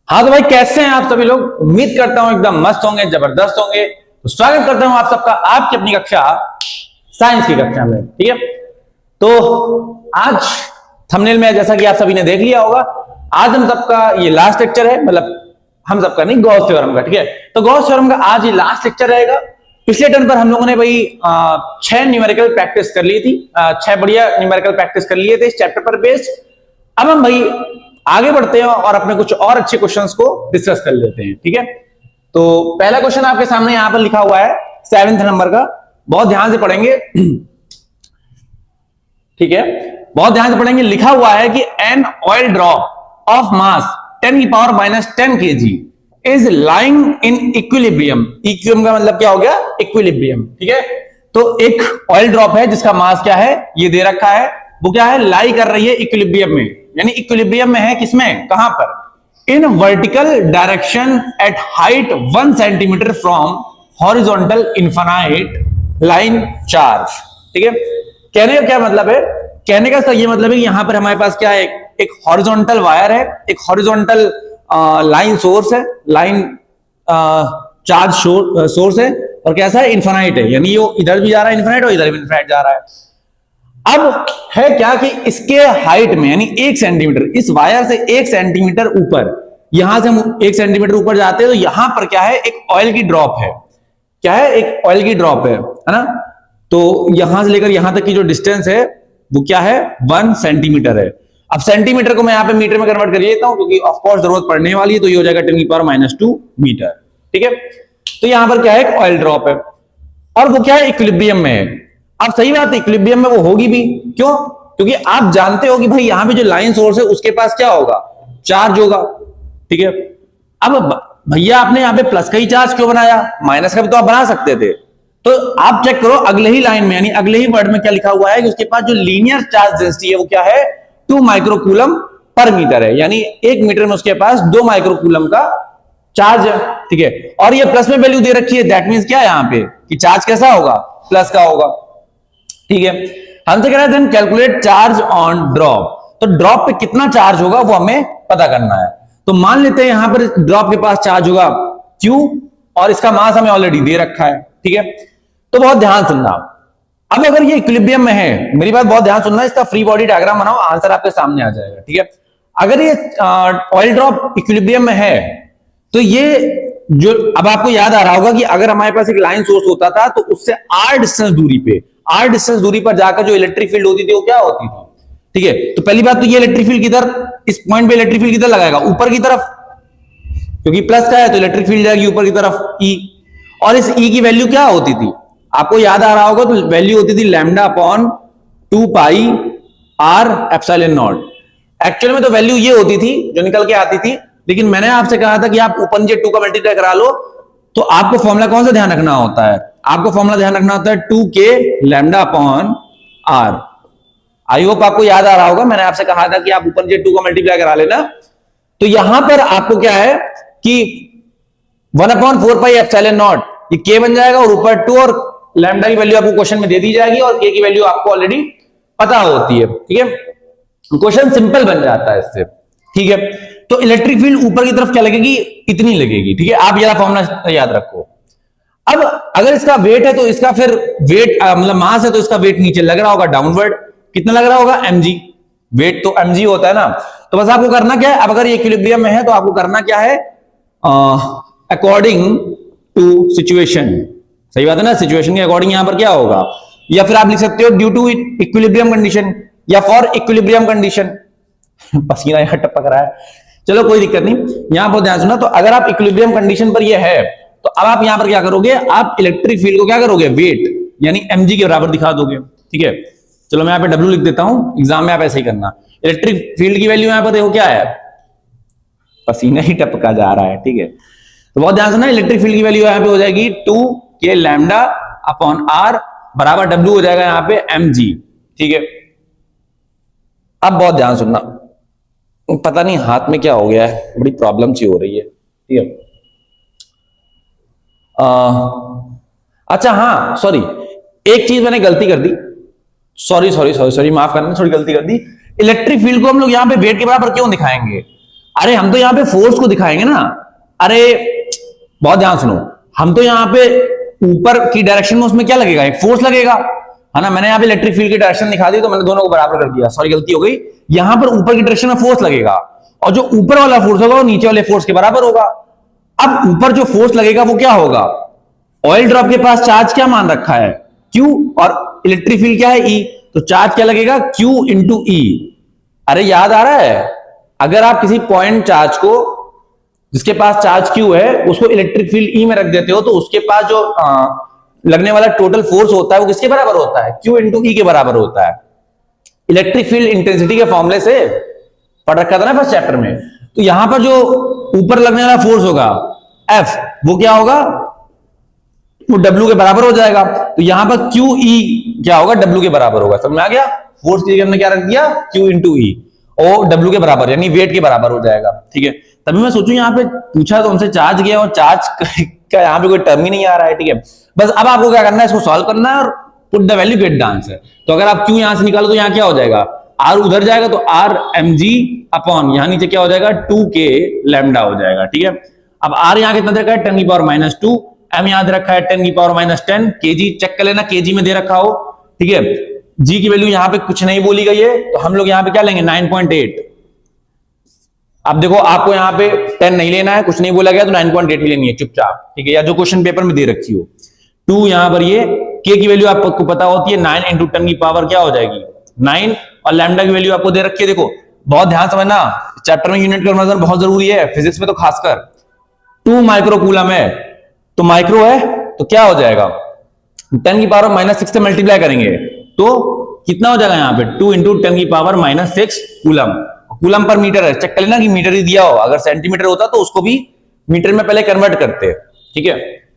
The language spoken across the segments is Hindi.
हाँ तो भाई कैसे हैं आप सभी लोग। उम्मीद करता हूं एकदम मस्त होंगे, जबरदस्त होंगे। तो स्वागत करता हूं आप सबका आपकी अपनी कक्षा साइंस की कक्षा में। ठीक है, तो आज थंबनेल में जैसा कि आप सभी ने देख लिया होगा, आज हम सबका ये लास्ट लेक्चर है। मतलब हम सबका नहीं, गॉस थ्योरम का। ठीक है, तो गॉस थ्योरम का आज ये लास्ट लेक्चर रहेगा। पिछले टर्न पर हम लोगों ने भाई 6 न्यूमेरिकल प्रैक्टिस कर ली थी, 6 बढ़िया न्यूमेरिकल प्रैक्टिस कर लिए थे इस चैप्टर पर बेस्ड। अब हम भाई आगे बढ़ते हैं और अपने कुछ और अच्छे क्वेश्चंस को डिस्कस कर लेते हैं। ठीक है, तो पहला क्वेश्चन आपके सामने यहां पर लिखा हुआ है 7th नंबर का। बहुत ध्यान से पढ़ेंगे। ठीक है, बहुत ध्यान से पढ़ेंगे। लिखा हुआ है कि an oil drop of mass 10⁻⁻10 kg is lying in equilibrium. Equilibrium का मतलब क्या हो गया? इक्विलिब्रियम। ठीक है, तो एक ऑयल ड्रॉप है जिसका मास क्या है ये दे रखा है। वो क्या है? लाई कर रही है इक्विलिब्रियम में, यानी इक्विलिब्रियम में है। किसमें? कहां पर? In vertical direction at height 1 centimetre from horizontal infinite line charge. ठीक है, कहने का क्या मतलब है? कहने का ये मतलब है कि यहां पर हमारे पास क्या है? एक हॉरिजॉन्टल वायर है, एक हॉरिजॉन्टल लाइन सोर्स है, लाइन चार्ज सोर्स है, और कैसा है? इन्फिनाइट है, यानी वो इधर भी जा रहा है इन्फिनाइट और इधर भी इन्फिनाइट जा रहा है। अब है क्या कि इसके हाइट में यानी 1 सेंटीमीटर, इस वायर से 1 सेंटीमीटर ऊपर, यहां से हम 1 सेंटीमीटर ऊपर जाते हैं तो यहां पर क्या है? एक ऑयल की ड्रॉप है। क्या है? एक ऑयल की ड्रॉप है ना। तो यहां से लेकर यहां तक की जो डिस्टेंस है वो क्या है? 1 सेंटीमीटर है। अब सेंटीमीटर को मैं यहां पे मीटर में कन्वर्ट कर लेता हूं क्योंकि ऑफ कोर्स जरूरत पड़ने वाली है, तो ये हो जाएगा 10⁻⁻2 मीटर। ठीक है, तो यहां पर क्या है? एक ऑयल ड्रॉप है और वो क्या है? इक्विलिब्रियम में है। अब सही बात है, इक्विलिब्रियम में वो होगी भी। क्यों? क्योंकि आप जानते हो कि भाई यहां पे जो लाइन सोर्स है उसके पास क्या होगा? चार्ज होगा। ठीक है, अब भैया आपने यहां पे प्लस का ही चार्ज क्यों बनाया? माइनस का भी तो आप बना सकते थे। तो आप चेक करो अगले ही लाइन में, यानी अगले ही वर्ड में क्या लिखा हुआ है कि उसके पास जो लीनियर चार्ज डेंसिटी है वो क्या है? 2 माइक्रोकूलम पर मीटर है, यानी 1 मीटर में उसके पास 2 माइक्रोकूलम का चार्ज है। ठीक है, और ये प्लस में वैल्यू दे रखी है। दैट मींस क्या है यहां पे कि चार्ज कैसा होगा? प्लस का होगा। ठीक है, हमसे कह रहे हैं कैलकुलेट चार्ज ऑन ड्रॉप। तो ड्रॉप पे कितना चार्ज होगा वो हमें पता करना है। तो मान लेते हैं यहां पर ड्रॉप के पास चार्ज होगा Q और इसका मास हमें ऑलरेडी दे रखा है। ठीक है, तो बहुत ध्यान सुनना। अब अगर ये इक्विलिब्रियम में है, मेरी बात बहुत ध्यान सुनना, इसका फ्री बॉडी डायग्राम बनाओ, आंसर आपके सामने आ जाएगा। ठीक है, अगर ये ऑयल ड्रॉप इक्विलिब्रियम में है तो ये जो अब आपको याद आ रहा होगा कि अगर हमारे पास एक लाइन सोर्स होता था तो उससे r डिस्टेंस दूरी पे, r डिस्टेंस दूरी पर जाकर जो इलेक्ट्रिक फील्ड होती थी वो क्या होती थी? ठीक है, तो पहली बात तो ये इलेक्ट्रिक फील्ड किधर, इस पॉइंट पे इलेक्ट्रिक फील्ड किधर लगाएगा? ऊपर की तरफ, क्योंकि प्लस का है तो इलेक्ट्रिक फील्ड जाएगी ऊपर की तरफ E। और इस E की वैल्यू क्या होती थी? आपको याद आ रहा होगा, तो वैल्यू होती थी lambda upon 2 pi r epsilon not. Actual में तो वैल्यू ये होती थी जो निकल के आती थी, लेकिन मैंने आपसे कहा था कि आप ऊपर नीचे 2 का मल्टीप्लाई करा लो। तो आपको फॉर्मूला कौन सा ध्यान रखना होता है? आपको फॉर्मूला ध्यान रखना होता है 2k lambda upon r। I hope आपको याद आ रहा होगा, मैंने आपसे कहा था कि आप ऊपर नीचे 2 का मल्टीप्लाई करा लेना। तो यहां पर आपको क्या है कि 1/4 पाई एप्सिलॉन नॉट, ये k बन जाएगा और ऊपर 2, और लैम्डा की वैल्यू आपको क्वेश्चन में दे दी जाएगी और k की वैल्यू आपको ऑलरेडी पता होती है। ठीक है, क्वेश्चन सिंपल बन जाता है इससे। ठीक है, तो इलेक्ट्रिक फील्ड ऊपर की तरफ क्या लगेगी? इतनी लगेगी। ठीक है, आप ये फॉर्मूला याद रखो। अब अगर इसका वेट है तो इसका फिर वेट मतलब मास है तो इसका वेट नीचे लग रहा होगा, डाउनवर्ड। कितना लग रहा होगा? mg। वेट तो mg होता है ना। तो बस आपको करना क्या है, अब अगर ये इक्विलिब्रियम में है तो आपको करना क्या है? According to situation. सही बात है ना, सिचुएशन के अकॉर्डिंग यहां पर क्या होगा, या फिर आप लिख सकते हो ड्यू टू इक्विलिब्रियम कंडीशन या फॉर इक्विलिब्रियम कंडीशन। पसीना यहां टपक रहा है, चलो कोई दिक्कत नहीं, यहां पर ध्यान सुना। तो अगर आप इक्विलिब्रियम कंडीशन पर ये है तो अब आप यहां पर क्या करोगे? आप इलेक्ट्रिक फील्ड को क्या करोगे? वेट यानी mg के बराबर दिखा दोगे। ठीक है, चलो मैं यहां पे w लिख देता हूं, एग्जाम में आप ऐसे ही करना। इलेक्ट्रिक फील्ड की वैल्यू यहां पर देखो क्या है? पसीना ही टपका जा रहा है। ठीक है, तो बहुत ध्यान सुनना, इलेक्ट्रिक फील्ड की वैल्यू यहां पे हो जाएगी 2k लैम्डा अपॉन r बराबर w हो जाएगा यहां पे mg। ठीक है, अब बहुत ध्यान सुनना, पता नहीं हाथ में क्या हो गया है, बड़ी प्रॉब्लम सी हो रही है। ठीक है, अच्छा हाँ सॉरी, एक चीज मैंने गलती कर दी, सॉरी माफ करना, थोड़ी गलती कर दी। इलेक्ट्रिक फील्ड को हम लोग यहां पे वेट के बराबर क्यों दिखाएंगे? अरे हम तो यहाँ पे फोर्स को दिखाएंगे ना। अरे बहुत ध्यान सुनो, हम तो यहाँ पे ऊपर की डायरेक्शन में उसमें क्या लगेगा, एक फोर्स लगेगा, है ना। मैंने यहाँ पे इलेक्ट्रिक फील्ड की डायरेक्शन दिखा दी तो मैंने दोनों को बराबर कर दिया, सॉरी गलती हो गई। यहां पर ऊपर की डायरेक्शन में फोर्स लगेगा और जो ऊपर वाला फोर्स होगा वो नीचे वाले फोर्स के बराबर होगा। अब ऊपर जो फोर्स लगेगा वो क्या होगा, ऑयल ड्रॉप के पास चार्ज क्या मान रखा है, Q, और इलेक्ट्रिक फील्ड क्या है, E, तो चार्ज क्या लगेगा, Q इंटू E। अरे याद आ रहा है, अगर आप किसी पॉइंट चार्ज को जिसके पास चार्ज Q है उसको इलेक्ट्रिक फील्ड E में रख देते हो तो उसके पास जो लगने वाला टोटल फोर्स होता है वो किसके बराबर होता है, Q इंटू E के बराबर होता है। इलेक्ट्रिक फील्ड इंटेंसिटी के फॉर्मूले से पढ़ रखा था ना फर्स्ट चैप्टर में। तो यहां पर जो ऊपर लगने वाला फोर्स होगा F, वो क्या होगा, वो W के बराबर हो जाएगा। तो यहां पर QE क्या होगा, W के बराबर होगा। समझ में आ गया, फोर्स की जगह हमने क्या रख दिया, Q इंटू E, और W के बराबर यानी वेट के बराबर हो जाएगा। ठीक है, तभी मैं सोचूं यहाँ पे पूछा तो हमसे चार्ज गया और चार्ज का यहाँ पे कोई टर्म ही नहीं आ रहा है। ठीक है, बस अब आपको क्या करना है, इसको सॉल्व करना है और put the value, get the answer. तो अगर आप Q यहां से निकालो तो यहाँ क्या हो जाएगा, R उधर जाएगा तो R mg अपॉन यहां नीचे क्या हो जाएगा, 2k लैम्डा हो जाएगा। ठीक है, अब R यहाँ कितना दे रखा है, 10 की पावर -2, M याद रखा है 10 की पावर -10, kg चेक कर लेना, kg में दे रखा हो। ठीक है, G की वैल्यू यहाँ पे कुछ नहीं बोली गई है तो हम लोग यहाँ पे क्या लेंगे, 9.8। अब देखो आपको यहाँ पे 10 नहीं लेना है, कुछ नहीं बोला गया तो 9.8 ही लेनी है चुपचाप। ठीक है, या जो क्वेश्चन पेपर में दे रखी हो। 2 यहाँ पर ये k की वैल्यू आपको पता होती है 9 इंटू 10 की पावर क्या हो जाएगी 9, और लैम्डा की वैल्यू आपको दे रखी है। देखो बहुत ध्यान समझना, चैप्टर में यूनिट कन्वर्जन बहुत जरूरी है, फिजिक्स में तो खासकर। 2 माइक्रो कूलम है तो माइक्रो है तो क्या हो जाएगा, 10 की पावर -6 से मल्टीप्लाई करेंगे तो कितना हो जाएगा यहाँ पे, 2 इंटू 10 की पावर -6 कूलम। कूलम पर मीटर है, चेक कर लेना कि मीटर ही दिया हो, अगर सेंटीमीटर होता तो उसको भी मीटर में पहले कन्वर्ट करते। ठीक है,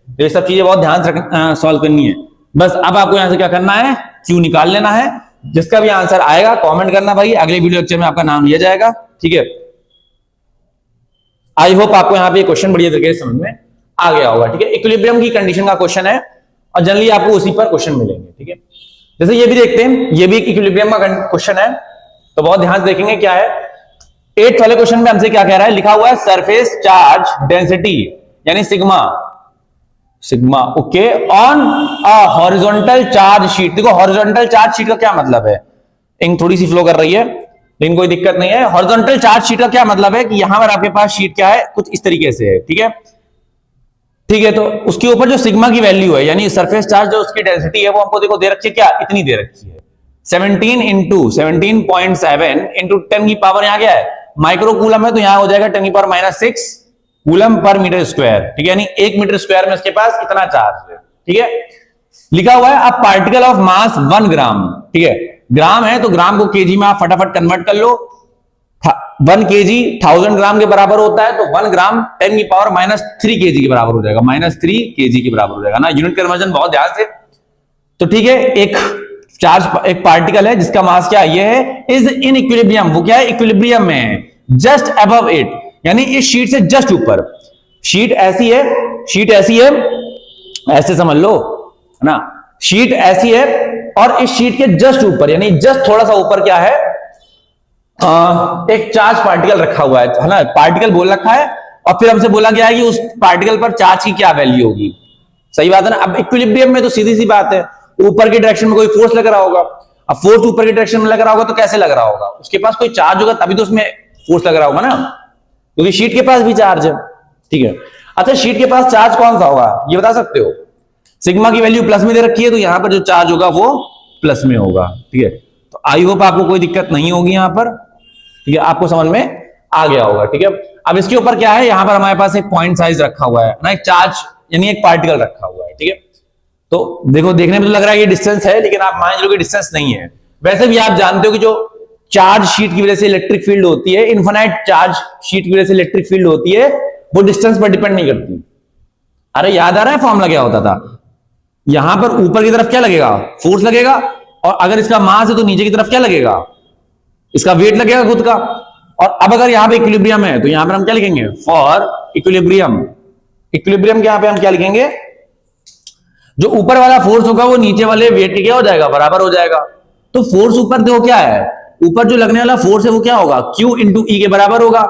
तो ये सब चीजें बहुत ध्यान से सॉल्व करनी है। बस अब आपको यहां से क्या करना है, Q निकाल लेना है। जिसका भी आंसर आएगा कमेंट करना भाई, अगले वीडियो लेक्चर में आपका नाम लिया जाएगा। ठीक है, आई होप आपको यहाँ पे क्वेश्चन बढ़िया तरीके से समझ में आ गया होगा। ठीक है, इक्विलिब्रियम की कंडीशन का क्वेश्चन है और जनरली आपको उसी पर क्वेश्चन मिलेंगे। ठीक है, जैसे ये भी देखते हैं, ये भी इक्विलिब्रियम का क्वेश्चन है तो बहुत ध्यान से देखेंगे क्या है। 8th वाले क्वेश्चन में हमसे क्या कह रहा है, लिखा हुआ है सरफेस चार्ज डेंसिटी यानी sigma, sigma okay on a horizontal charge sheet. देखो हॉरिजॉन्टल चार्ज शीट का क्या मतलब है, इंक थोड़ी सी फ्लो कर रही है लेकिन कोई दिक्कत नहीं है। हॉरिजॉन्टल चार्ज शीट का क्या मतलब है कि यहां पर आपके पास शीट क्या है, कुछ इस तरीके से है। ठीक है, ठीक है, तो उसके ऊपर जो सिग्मा की वैल्यू है यानी सरफेस चार्ज जो उसकी डेंसिटी है वो हमको देखो दे रखी है, क्या इतनी दे रखी है, 17 इंटू 17.7 इंटू 10 की पावर यहाँ क्या है, माइक्रो कूलम है तो यहाँ हो जाएगा 10 की पावर -6 कूलम पर मीटर स्क्वायर। ठीक है, यानी 1 मीटर स्क्वायर में इसके पास इतना चार्ज है। ठीक है, लिखा हुआ है अब पार्टिकल ऑफ मास 1 ग्राम। ठीक है, ग्राम है तो ग्राम को केजी में आप फटाफट कन्वर्ट कर लो, 1 केजी 1000 ग्राम के बराबर होता है तो 1 ग्राम 10 की पावर -3 केजी के बराबर हो जाएगा, -3 केजी के बराबर हो जाएगा ना। यूनिट कन्वर्जन बहुत ध्यान से। तो ठीक है, एक चार्ज, एक पार्टिकल है जिसका मास क्या ये है, इज इन इक्विलिब्रियम, वो क्या है इक्विलिब्रियम में है, जस्ट अबव इट यानी इस शीट से जस्ट ऊपर। शीट ऐसी है, शीट ऐसी है, ऐसे समझ लो है ना, शीट ऐसी है और इस शीट के जस्ट ऊपर यानी जस्ट थोड़ा सा ऊपर क्या है, एक चार्ज पार्टिकल रखा हुआ है ना, पार्टिकल बोल रखा है और फिर हमसे बोला गया है कि उस पार्टिकल पर चार्ज की क्या वैल्यू होगी। सही बात है ना। अब इक्विलिब्रियम में तो सीधी सी बात है, ऊपर की डायरेक्शन में कोई फोर्स लग रहा होगा, अब फोर्स ऊपर की डायरेक्शन में लग रहा होगा तो कैसे लग रहा होगा, उसके पास कोई चार्ज होगा तभी तो उसमें फोर्स लग रहा होगा ना, क्योंकि शीट के पास भी चार्ज है। ठीक है, अच्छा शीट के पास चार्ज कौन सा होगा ये बता सकते हो, सिग्मा की वैल्यू प्लस में दे रखी है तो यहां पर जो चार्ज होगा वो प्लस में होगा। ठीक है, तो आई होप आपको कोई दिक्कत नहीं होगी यहां पर। ठीक है, आपको समझ में आ गया होगा। ठीक है, अब इसके ऊपर क्या है, यहां पर हमारे पास एक पॉइंट साइज रखा हुआ है ना, एक चार्ज यानी एक पार्टिकल रखा हुआ है। ठीक है, तो देखो देखने में तो लग रहा है ये डिस्टेंस है लेकिन आप मान लो कि डिस्टेंस नहीं है। वैसे भी आप जानते हो कि जो चार्ज शीट की वजह से इलेक्ट्रिक फील्ड होती है, इनफाइनाइट चार्ज शीट की वजह से इलेक्ट्रिक फील्ड होती है, वो डिस्टेंस पर डिपेंड नहीं करती। अरे याद आ रहा है फॉर्मूला क्या होता था, यहां पर ऊपर की तरफ क्या लगेगा, फोर्स लगेगा, और अगर इसका मास है तो नीचे की तरफ क्या लगेगा, इसका वेट लगेगा खुद का। और अब अगर यहां पे इक्विलिब्रियम है तो यहां पर हम क्या लिखेंगे, फॉर इक्विलिब्रियम। इक्विलिब्रियम के यहां पे हम क्या लिखेंगे, जो ऊपर वाला फोर्स होगा वो नीचे वाले वेट के क्या हो जाएगा, बराबर हो जाएगा। तो फोर्स ऊपर देखो क्या है, ऊपर जो लगने वाला फोर्स है वो क्या होगा, Q इंटू E के बराबर होगा,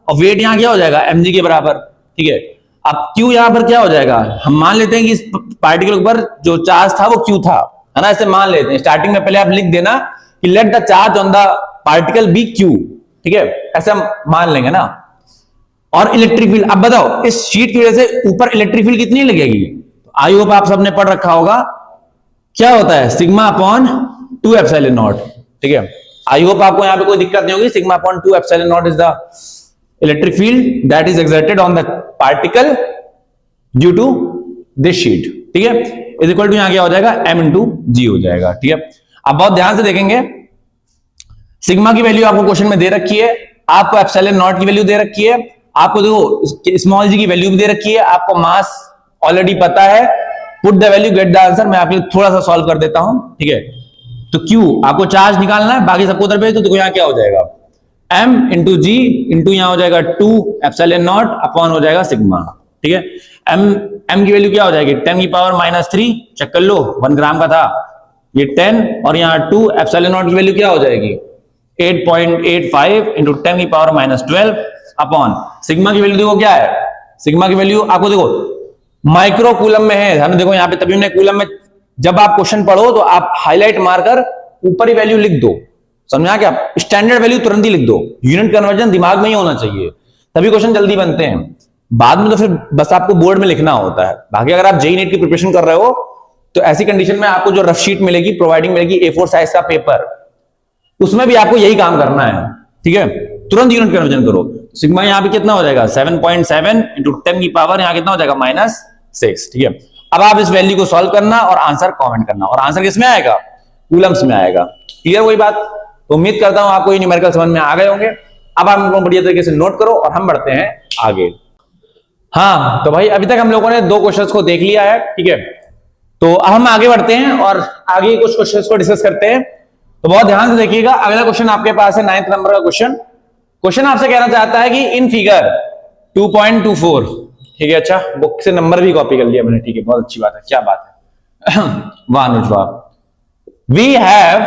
और वेट यहां क्या हो जाएगा mg के बराबर, ठीक है। अब q यहां पर क्या हो जाएगा, हम मान लेते हैं कि इस पार्टिकल के ऊपर जो चार्ज था वो q था, है ना, ऐसे मान लेते हैं। स्टार्टिंग में पहले आप लिख देना कि let the charge on the particle be q, ठीक है, ऐसे हम मान लेंगे ना। और इलेक्ट्रिक फील्ड, अब बताओ इस शीट की वजह से ऊपर इलेक्ट्रिक फील्ड कितनी लगेगी, आई होप आप सबने पढ़ रखा होगा, क्या होता है सिग्मा अपॉन 2 एप्सिलॉन नॉट, ठीक है। आई होप आपको यहां पे कोई दिक्कत नहीं होगी। Sigma upon 2 epsilon naught is the electric field that is exerted on the particle due to this sheet, ठीक है, इज इक्वल टू यहां क्या हो जाएगा m इंटू जी हो जाएगा, ठीक है। अब बहुत ध्यान से देखेंगे, सिग्मा की वैल्यू आपको क्वेश्चन में दे रखी है, आपको एप्सिलॉन नॉट की वैल्यू दे रखी है, आपको देखो स्मॉल जी की वैल्यू भी दे रखी है, आपको मास ऑलरेडी पता है, put the value get the answer. मैं आपके लिए थोड़ा सा सॉल्व कर देता हूं, ठीक है। तो Q आपको चार्ज निकालना है, बाकी सबको उधर भेज दो, तो यहां क्या हो जाएगा m इंटू जी इंटू यहां हो जाएगा 2 एप्सिलॉन नॉट अपॉन हो जाएगा सिग्मा, ठीक है। m की वैल्यू क्या हो जाएगी 10 की पावर -3, चेक कर लो 1 ग्राम का था ये 10, और यहां 2 एप्सिलॉन नॉट की वैल्यू क्या हो जाएगी 8.85 इंटू 10 की पावर -12 अपॉन सिग्मा की वैल्यू देखो क्या है, सिग्मा की वैल्यू आपको देखो माइक्रो कूलम में है ना, देखो यहां पे तभी हमने कूलम में, जब आप क्वेश्चन पढ़ो तो आप हाईलाइट मारकर ऊपर ही वैल्यू लिख दो, समझा क्या, स्टैंडर्ड वैल्यू तुरंत ही लिख दो, यूनिट कन्वर्जन दिमाग में ही होना चाहिए, तभी क्वेश्चन जल्दी बनते हैं। बाद में तो फिर बस आपको बोर्ड में लिखना होता है। बाकी अगर आप जेईई नीट की प्रिपरेशन कर रहे हो तो ऐसी कंडीशन में आपको जो रफ शीट मिलेगी, प्रोवाइडिंग मिलेगी A4 साइज का पेपर, उसमें भी आपको यही काम करना है, ठीक है, तुरंत यूनिट कन्वर्जन करो। सिग्मा यहां पे कितना हो जाएगा 7.7 इंटू 10 की पावर यहां कितना हो जाएगा -6, ठीक है। अब आप इस वैल्यू को सॉल्व करना और आंसर कमेंट करना, और आंसर किसमें आएगा कूलम्स में आएगा, क्लियर वही बात। तो उम्मीद करता हूं आपको ये न्यूमेरिकल समझ में आ गए होंगे। अब आप इनको बढ़िया तरीके से नोट करो और हम बढ़ते हैं आगे। हाँ तो भाई अभी तक हम लोगों ने 2 क्वेश्चंस को देख लिया है, ठीक है, तो अब हम आगे बढ़ते हैं और आगे कुछ क्वेश्चंस को डिस्कस करते हैं। तो बहुत ध्यान से देखिएगा, अगला क्वेश्चन आपके पास है 9th नंबर का क्वेश्चन आपसे कहना चाहता है कि इन फिगर 2.24, ठीक है, अच्छा बुक से नंबर भी कॉपी कर लिया मैंने, ठीक है, बहुत अच्छी बात है, क्या बात है वाह अनुज वाह। We have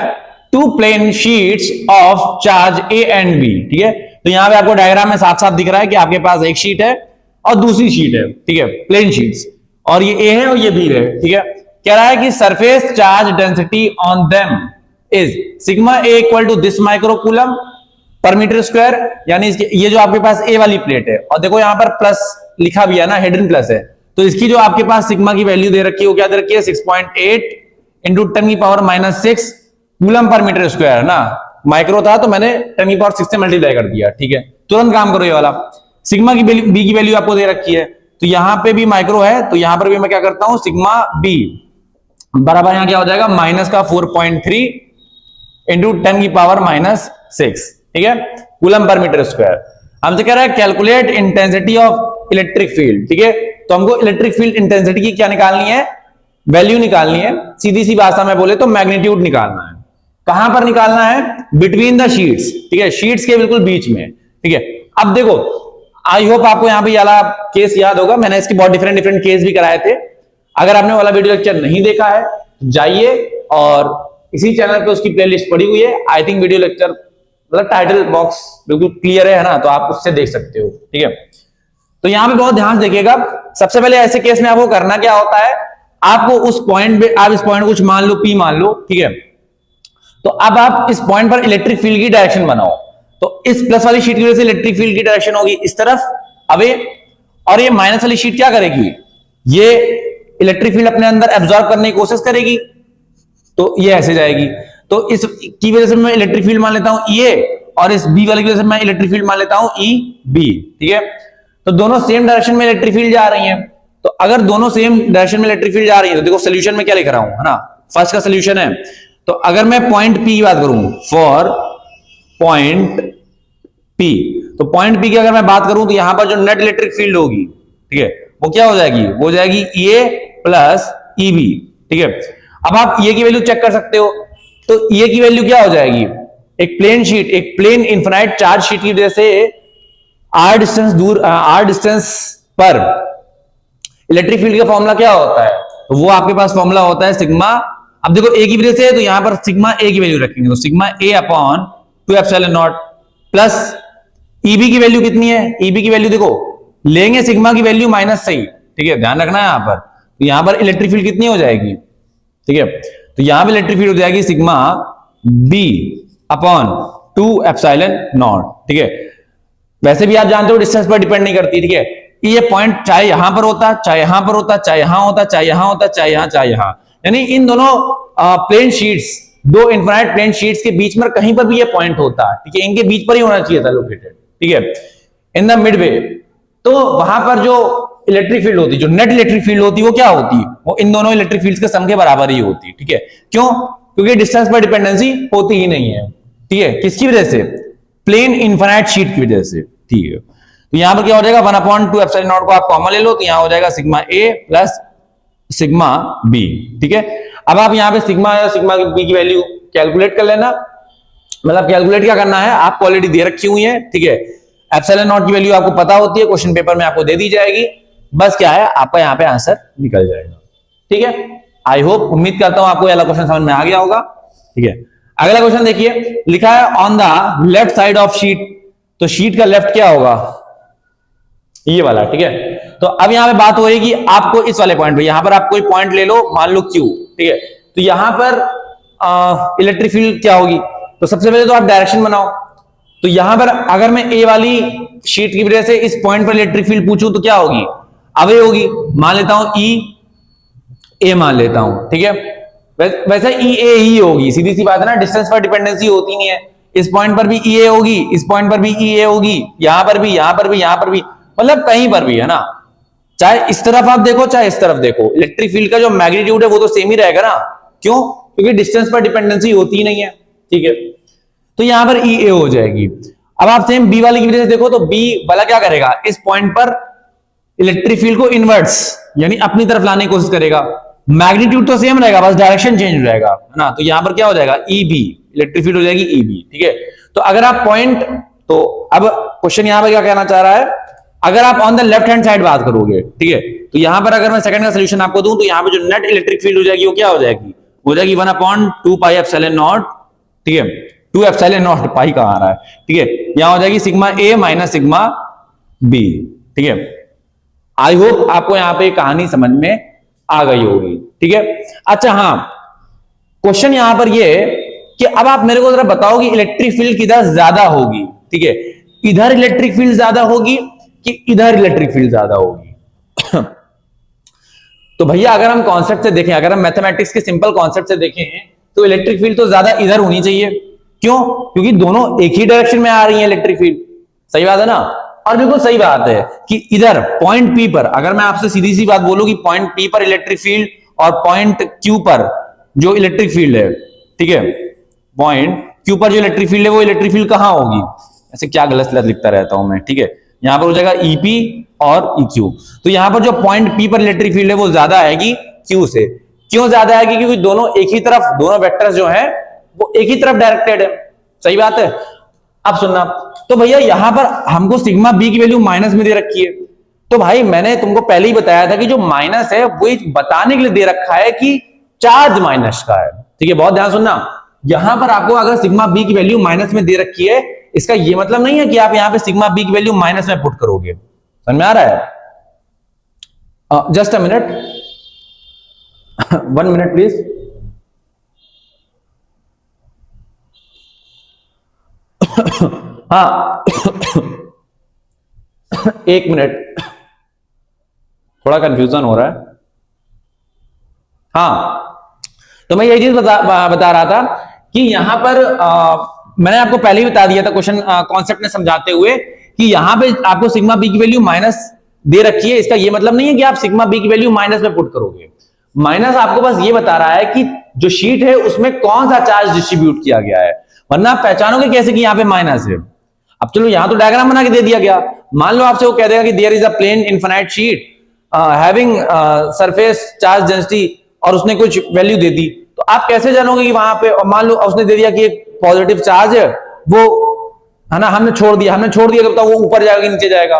2 plane sheets of charge A and B, ठीक है। तो यहां पे आपको डायग्राम में साफ साफ दिख रहा है कि आपके पास एक शीट है और दूसरी शीट है, ठीक है, प्लेन शीट्स, और ये A है और ये B है, ठीक है। कह रहा है कि surface charge density on them is sigma A equal to this microcoulomb पर मीटर स्क्वायर, यानी ये जो आपके पास A वाली प्लेट है, और देखो यहां पर प्लस लिखा भी है ना, हिडन प्लस है, तो इसकी जो आपके पास सिग्मा की वैल्यू दे रखी है वो क्या दे रखी है 6.8 इंटू 10 की पावर -6 कूलम पर मीटर स्क्वायर है ना, माइक्रो था तो मैंने 10 की पावर 6 से मल्टीप्लाई कर दिया, ठीक है। तुरंत काम करो ये वाला। सिग्मा की B की वैल्यू आपको दे रखी है, तो यहां पे भी माइक्रो है, तो यहां पर भी मैं क्या करता हूं सिग्मा B बराबर यहां क्या हो जाएगा -4.3 इंटू 10 की पावर -6, ठीक है, कूलम पर मीटर स्क्वायर। हमसे कह रहा है calculate intensity of electric field, ठीक है। तो हमको इलेक्ट्रिक फील्ड इंटेंसिटी की क्या निकालनी है, वैल्यू निकालनी है, सीधी सी भाषा में बोले तो मैग्नीट्यूड निकालना है। कहां पर निकालना है, बिटवीन द शीट्स, ठीक है, शीट्स के बिल्कुल बीच में, ठीक है। अब देखो आई होप आपको यहां पे वाला केस याद होगा, मैंने इसके बहुत डिफरेंट केस भी कराए थे। अगर आपने वाला वीडियो लेक्चर नहीं देखा है जाइए, और इसी चैनल पे उसकी प्लेलिस्ट पड़ी हुई है, आई थिंक वीडियो लेक्चर मतलब टाइटल बॉक्स बिल्कुल क्लियर है ना, तो आप उससे देख सकते हो, ठीक है। तो यहां पे बहुत ध्यान से देखिएगा, सबसे पहले ऐसे केस में आपको करना क्या होता है, आपको उस पॉइंट पे, आप इस पॉइंट को कुछ मान लो P मान लो, ठीक है। तो अब आप इस पॉइंट पर इलेक्ट्रिक फील्ड की डायरेक्शन बनाओ, तो इस प्लस वाली शीट की वजह से इलेक्ट्रिक फील्ड की डायरेक्शन होगी इस तरफ अवे, और ये माइनस वाली शीट क्या करेगी, ये इलेक्ट्रिक फील्ड अपने अंदर एब्जॉर्ब करने की कोशिश करेगी, तो ये ऐसे जाएगी। तो इस की वजह से मैं इलेक्ट्रिक फील्ड मान लेता हूं ये, और इस बी वाले की वजह से मैं इलेक्ट्रिक फील्ड मान लेता हूं ई बी, ठीक है। तो दोनों सेम डायरेक्शन में इलेक्ट्रिक फील्ड जा रही हैं, तो अगर दोनों सेम डायरेक्शन में इलेक्ट्रिक फील्ड जा रही है तो देखो सोल्यूशन में क्या लिख रहा हूं, है ना, फर्स्ट का सोल्यूशन है। तो अगर मैं पॉइंट पी की बात करूं, फॉर पॉइंट पी, तो पॉइंट पी की अगर मैं बात करूं तो यहां पर जो नेट इलेक्ट्रिक फील्ड होगी, ठीक है, वो क्या हो जाएगी, वो हो जाएगी ए प्लस ई बी, ठीक है। अब आप ये की वैल्यू चेक कर सकते हो, तो ये की वैल्यू क्या हो जाएगी, एक प्लेन शीट, एक प्लेन इनफिनाइट चार्ज शीट की वजह से आर डिस्टेंस दूर, आर डिस्टेंस पर इलेक्ट्रिक फील्ड का फॉर्मूला क्या होता है, तो वो आपके पास फॉर्मूला होता है सिग्मा। अब देखो ए की वजह से है, तो यहां पर सिग्मा ए की वैल्यू रखेंगे, तो sigma A upon 2 epsilon not plus EB की वैल्यू कितनी है, ईबी की वैल्यू देखो लेंगे सिग्मा की वैल्यू माइनस सही, ठीक है, ध्यान रखना है यहां पर। तो यहां पर इलेक्ट्रिक फील्ड कितनी हो जाएगी, ठीक है, तो यहां पर इलेक्ट्रिक फील्ड हो जाएगी sigma B upon 2 epsilon naught, ठीक है। वैसे भी आप जानते हो डिस्टेंस पर डिपेंड नहीं करती, ठीक है। ये पॉइंट चाहे यहां पर होता, चाहे यहां पर होता, चाहे यहां होता, चाहे यहां होता, चाहे यहां, चाहे यहां, यानी इन दोनों प्लेन शीट्स, दो इनफाइनाइट प्लेन शीट्स के बीच में कहीं पर भी ये पॉइंट होता, ठीक है, इनके बीच पर ही होना चाहिए था लोकेटेड, ठीक है, इन द मिडवे। तो वहां पर जो इलेक्ट्रिक फील्ड होती, जो नेट इलेक्ट्रिक फील्ड होती, वो क्या होती, वो इन दोनों इलेक्ट्रिक फील्ड्स के सम के बराबर ही होती, ठीक है। क्यों, क्योंकि डिस्टेंस पर डिपेंडेंसी होती ही नहीं है, ठीक है, किसकी वजह से, प्लेन इनफाइनाइट शीट की वजह से, ठीक है। तो यहां पर क्या हो जाएगा 1/2 एप्सिलॉन नॉट को आप कॉमन ले लो, तो यहां हो जाएगा सिग्मा ए प्लस सिग्मा बी, ठीक है। अब आप यहां पे सिग्मा या सिग्मा बी की वैल्यू कैलकुलेट कर लेना, मतलब कैलकुलेट क्या करना है, आपको ऑलरेडी दे रखी हुई है, ठीक है। एप्सिलॉन नॉट की वैल्यू आपको पता होती है, क्वेश्चन पेपर में आपको दे दी जाएगी, बस क्या है आपका यहां पे आंसर निकल जाएगा, ठीक है। आई होप, उम्मीद करता हूं आपको ये वाला क्वेश्चन समझ में आ गया होगा, ठीक है। अगला क्वेश्चन देखिए, लिखा है on the left side of sheet, तो शीट का लेफ्ट क्या होगा, ये वाला, ठीक है। तो अब यहां पे बात हो रही है कि आपको इस वाले पॉइंट पे, यहां पर आप कोई पॉइंट ले लो, मान लो क्यू, ठीक है। तो यहां पर इलेक्ट्रिक फील्ड क्या होगी, तो सबसे पहले तो आप डायरेक्शन बनाओ। तो यहां पर अगर मैं ए वाली शीट की वजह से इस पॉइंट पर इलेक्ट्रिक फील्ड पूछूं तो क्या होगी, अवे होगी, मान लेता हूं ई ए मान लेता हूं, ठीक है। वैसे ई ए ही होगी, सीधी सी बात है ना, डिस्टेंस पर डिपेंडेंसी होती नहीं है। इस पॉइंट पर भी ई ए होगी, इस पॉइंट पर भी ई ए होगी, यहां पर भी, यहां पर भी, यहां पर भी, मतलब कहीं पर भी, है ना। चाहे इस तरफ आप देखो चाहे इस तरफ देखो, इलेक्ट्रिक फील्ड का जो मैग्नीट्यूड है वो तो सेम ही रहेगा ना, क्यों, क्योंकि डिस्टेंस पर डिपेंडेंसी होती ही नहीं है, ठीक है। तो यहां पर ई ए हो जाएगी। अब आप सेम बी वाली की वजह से देखो, तो बी वाला क्या करेगा, इस पॉइंट पर इलेक्ट्रिक फील्ड को इनवर्ट्स यानी अपनी तरफ लाने की कोशिश करेगा, मैग्नीट्यूड तो सेम रहेगा, बस डायरेक्शन चेंज हो जाएगा, है ना। तो यहां पर क्या हो जाएगा, ई बी, इलेक्ट्रिक फील्ड हो जाएगी ई बी, ठीक है। तो अगर आप पॉइंट, तो अब क्वेश्चन यहां पर क्या कहना चाह रहा है, अगर आप on the left hand side बात करोगे, ठीक है, तो यहां पर अगर मैं सेकंड का सॉल्यूशन आपको दूं, तो यहां पे जो नेट इलेक्ट्रिक फील्ड हो जाएगी वो क्या हो जाएगी, हो जाएगी 1/2 पाई एप्सिलॉन नॉट, ठीक है, 2 एप्सिलॉन नॉट, पाई कहां आ रहा है, ठीक है, यहां हो जाएगी सिग्मा ए माइनस सिग्मा बी, ठीक है। आई होप आपको यहां पे कहानी समझ में आ गई होगी, ठीक है। अच्छा हाँ, क्वेश्चन यहां पर ये कि अब आप मेरे को जरा बताओ कि इलेक्ट्रिक फील्ड किधर ज्यादा होगी, ठीक है, इधर इलेक्ट्रिक फील्ड ज्यादा होगी कि इधर इलेक्ट्रिक फील्ड ज्यादा होगी। तो भैया अगर हम कॉन्सेप्ट से देखें, अगर हम मैथमेटिक्स के सिंपल कॉन्सेप्ट से देखें, तो इलेक्ट्रिक फील्ड तो ज्यादा इधर होनी चाहिए, क्यों, क्योंकि दोनों एक ही डायरेक्शन में आ रही है इलेक्ट्रिक फील्ड, सही बात है ना। और बिल्कुल सही बात है कि इधर पॉइंट पी पर, अगर मैं आपसे सीधी सी बात बोलूं कि पॉइंट पी पर इलेक्ट्रिक फील्ड और पॉइंट क्यू पर जो इलेक्ट्रिक फील्ड है, ठीक है, पॉइंट क्यू पर जो इलेक्ट्रिक फील्ड है वो इलेक्ट्रिक फील्ड कहां होगी, ऐसे क्या गलत लिखता रहता हूं मैं, ठीक है, यहां पर हो जाएगा ईपी और इक्यू। तो यहां पर जो पॉइंट पी पर इलेक्ट्रिक फील्ड है वो ज्यादा आएगी क्यू से। क्यों ज्यादा आएगी, क्योंकि दोनों एक ही तरफ, दोनों वेक्टर्स जो है वो एक ही तरफ डायरेक्टेड है, सही बात है। अब सुनना, तो भैया यहां पर हमको सिग्मा बी की वैल्यू माइनस में दे रखी है, तो भाई मैंने तुमको पहले ही बताया था कि जो माइनस है वो बताने के लिए दे रखा है कि चार्ज माइनस का है, ठीक है, बहुत ध्यान सुनना। यहां पर आपको अगर सिग्मा बी की वैल्यू माइनस में दे रखी है, इसका ये मतलब नहीं है कि आप यहां पे सिग्मा बी की वैल्यू माइनस में पुट करोगे, समझ में आ रहा है। Just a minute, 1 minute please. हाँ, 1 मिनट, थोड़ा कंफ्यूजन हो रहा है। हाँ, तो मैं ये चीज बता रहा था कि यहां पर मैंने आपको पहले ही बता दिया था क्वेश्चन कॉन्सेप्ट में समझाते हुए कि यहां पे आपको सिग्मा बी की वैल्यू माइनस दे रखी है, इसका ये मतलब नहीं है कि आप सिग्मा बी की वैल्यू माइनस में पुट करोगे। माइनस आपको बस ये बता रहा है कि जो शीट है उसमें कौन सा चार्ज डिस्ट्रीब्यूट किया गया है, वरना आप पहचानोगे कैसे कि यहां पे माइनस है। अब चलो यहां तो डायग्राम बना के दे दिया गया, मान लो आपसे वो कह देगा कि there is a plane infinite sheet having surface charge density, और उसने कुछ वैल्यू दे दी, तो आप कैसे जानोगे कि वहां पे, और मान लो उसने दे दिया कि एक पॉजिटिव चार्ज है, वो है ना, हमने छोड़ दिया तब तक वो ऊपर जाएगा कि नीचे जाएगा।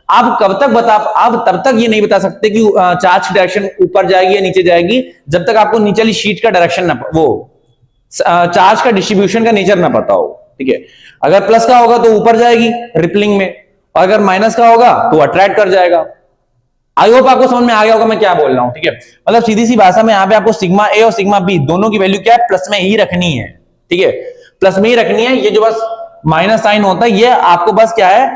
आप कब तक आप तब तक ये नहीं बता सकते कि चार्ज की डायरेक्शन ऊपर जाएगी या नीचे जाएगी, जब तक आपको नीचे वाली शीट का डायरेक्शन ना, वो चार्ज का डिस्ट्रीब्यूशन का नेचर ना पता हो, ठीक है। अगर प्लस का होगा तो ऊपर जाएगी रिपलिंग में, और अगर माइनस का होगा तो अट्रैक्ट कर जाएगा। आई होप आपको समझ में आ गया होगा मैं क्या बोल रहा हूं, ठीक है। मतलब सीधी सी भाषा में यहाँ पे आपको सिग्मा ए और सिग्मा बी दोनों की वैल्यू क्या है, प्लस में ही रखनी है, ठीक है, प्लस में ही रखनी है। ये जो बस माइनस साइन होता है ये आपको बस क्या है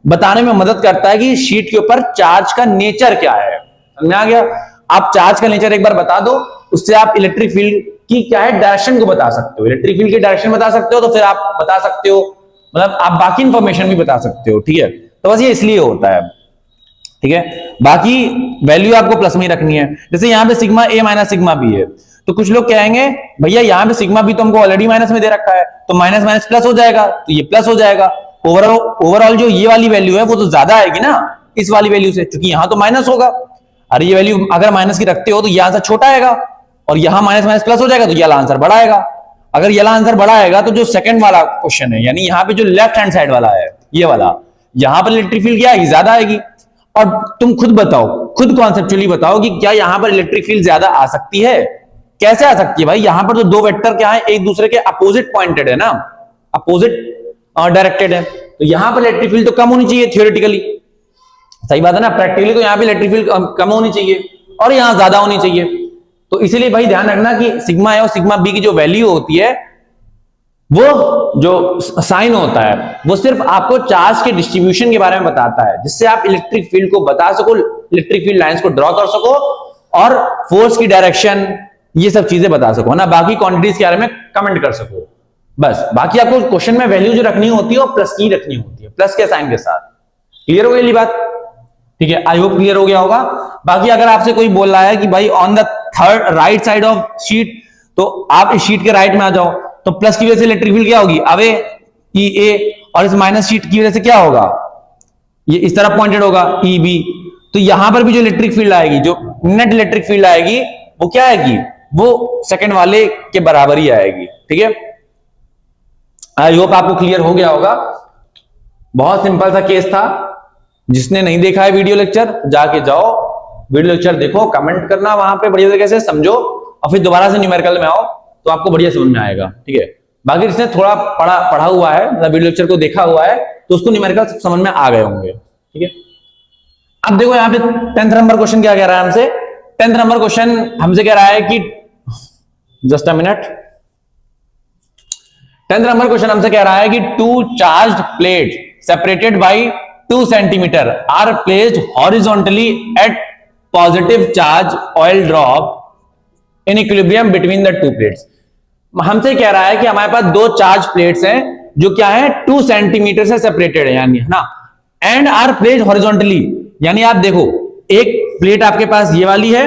बताने में मदद करता है कि शीट के ऊपर चार्ज का नेचर क्या है। समझ में आ गया? आप चार्ज का नेचर एक बार बता दो, उससे आप इलेक्ट्रिक फील्ड की क्या है डायरेक्शन को बता सकते हो, इलेक्ट्रिक फील्ड की डायरेक्शन बता सकते हो, तो फिर आप बता सकते हो, मतलब आप बाकी इंफॉर्मेशन भी बता सकते हो, ठीक है। तो बस ये इसलिए होता है, ठीक है। बाकी वैल्यू आपको प्लस में ही रखनी है। जैसे यहां पे सिग्मा ए माइनस सिग्मा बी है, तो कुछ लोग कहेंगे भैया यहां पे सिग्मा बी तो हमको ऑलरेडी माइनस में दे रखा है, तो माइनस माइनस प्लस हो जाएगा, तो ये प्लस हो जाएगा। ओवरऑल जो ये वाली वैल्यू है वो तो ज्यादा आएगी ना इस वाली वैल्यू से, क्योंकि यहां तो माइनस होगा। अरे ये वैल्यू अगर माइनस की रखते हो तो ये आंसर छोटा आएगा, और यहां माइनस माइनस प्लस हो जाएगा तो ये वाला आंसर बड़ा आएगा। अगर ये वाला आंसर बड़ा आएगा तो जो सेकंड वाला क्वेश्चन है, यानी यहां पे जो लेफ्ट हैंड साइड वाला है ये वाला, यहां पर इलेक्ट्रिक फील्ड क्या आएगी, ज्यादा आएगी। और तुम खुद बताओ, खुद कॉन्सेप्चुअली बताओ कि क्या यहां पर इलेक्ट्रिक फील्ड ज्यादा आ सकती है? कैसे आ सकती है भाई? यहां पर तो दो वेक्टर क्या है, एक दूसरे के अपोजिट पॉइंटेड है ना, अपोजिट डायरेक्टेड है, तो यहां पर इलेक्ट्रिक फील्ड तो कम होनी चाहिए थियोरेटिकली, सही बात है ना। प्रैक्टिकली तो यहां पे इलेक्ट्रिक फील्ड कम होनी चाहिए और यहां ज्यादा होनी चाहिए। तो इसीलिए भाई ध्यान रखना कि सिग्मा ए और सिग्मा बी की जो वैल्यू होती है, वो जो साइन होता है वो सिर्फ आपको चार्ज के डिस्ट्रीब्यूशन के बारे में बताता है, जिससे आप इलेक्ट्रिक फील्ड को बता सको, इलेक्ट्रिक फील्ड लाइंस को ड्रॉ कर सको और फोर्स की डायरेक्शन ये सब चीजें बता सको, है ना। बाकी क्वांटिटीज के बारे में कमेंट कर सको बस। बाकी आपको क्वेश्चन में वैल्यू जो रखनी होती है वो प्लस की रखनी होती है, प्लस के साइन के साथ। क्लियर हो गई बात? ठीक है, आई होप क्लियर हो गया होगा। बाकी अगर आपसे कोई बोल रहा है कि भाई on the third right side of sheet, तो आप इस शीट के राइट में आ जाओ, तो प्लस की वजह से इलेक्ट्रिक फील्ड क्या होगी, अवे ई ए, और इस माइनस शीट की वजह से क्या होगा, ये इस तरफ पॉइंटेड होगा ई बी। तो यहां पर भी जो इलेक्ट्रिक फील्ड आएगी, जो नेट इलेक्ट्रिक फील्ड आएगी, वो क्या आएगी, वो सेकंड वाले के बराबर ही आएगी, ठीक है। आई होप आपको क्लियर हो गया होगा। बहुत सिंपल सा केस था। जिसने नहीं देखा है वीडियो लेक्चर, जाके जाओ वीडियो लेक्चर देखो, कमेंट करना वहां पे बढ़िया तरीके से समझो, और फिर दोबारा से न्यूमेरिकल में आओ तो आपको बढ़िया समझ में आएगा, ठीक है। बाकी जिसने थोड़ा पढ़ा हुआ है, मतलब वीडियो लेक्चर को देखा हुआ है, तो उसको न्यूमेरिकल समझ में आ गए होंगे, ठीक है। अब देखो यहाँ पे 10th नंबर क्वेश्चन क्या कह रहा है हमसे। 10th नंबर क्वेश्चन हमसे कह रहा है कि, just a minute, 10th number question हमसे कह रहा है कि two charged plate separated by 2 centimeter are placed horizontally at positive charge oil drop in equilibrium between the two plates। हमसे कह रहा है कि हमारे पास दो चार्ज प्लेट्स हैं जो क्या है 2 सेंटीमीटर से सेपरेटेड है, यानी है ना, एंड आर प्लेस्ड हॉरिजॉन्टली, यानी आप देखो एक प्लेट आपके पास ये वाली है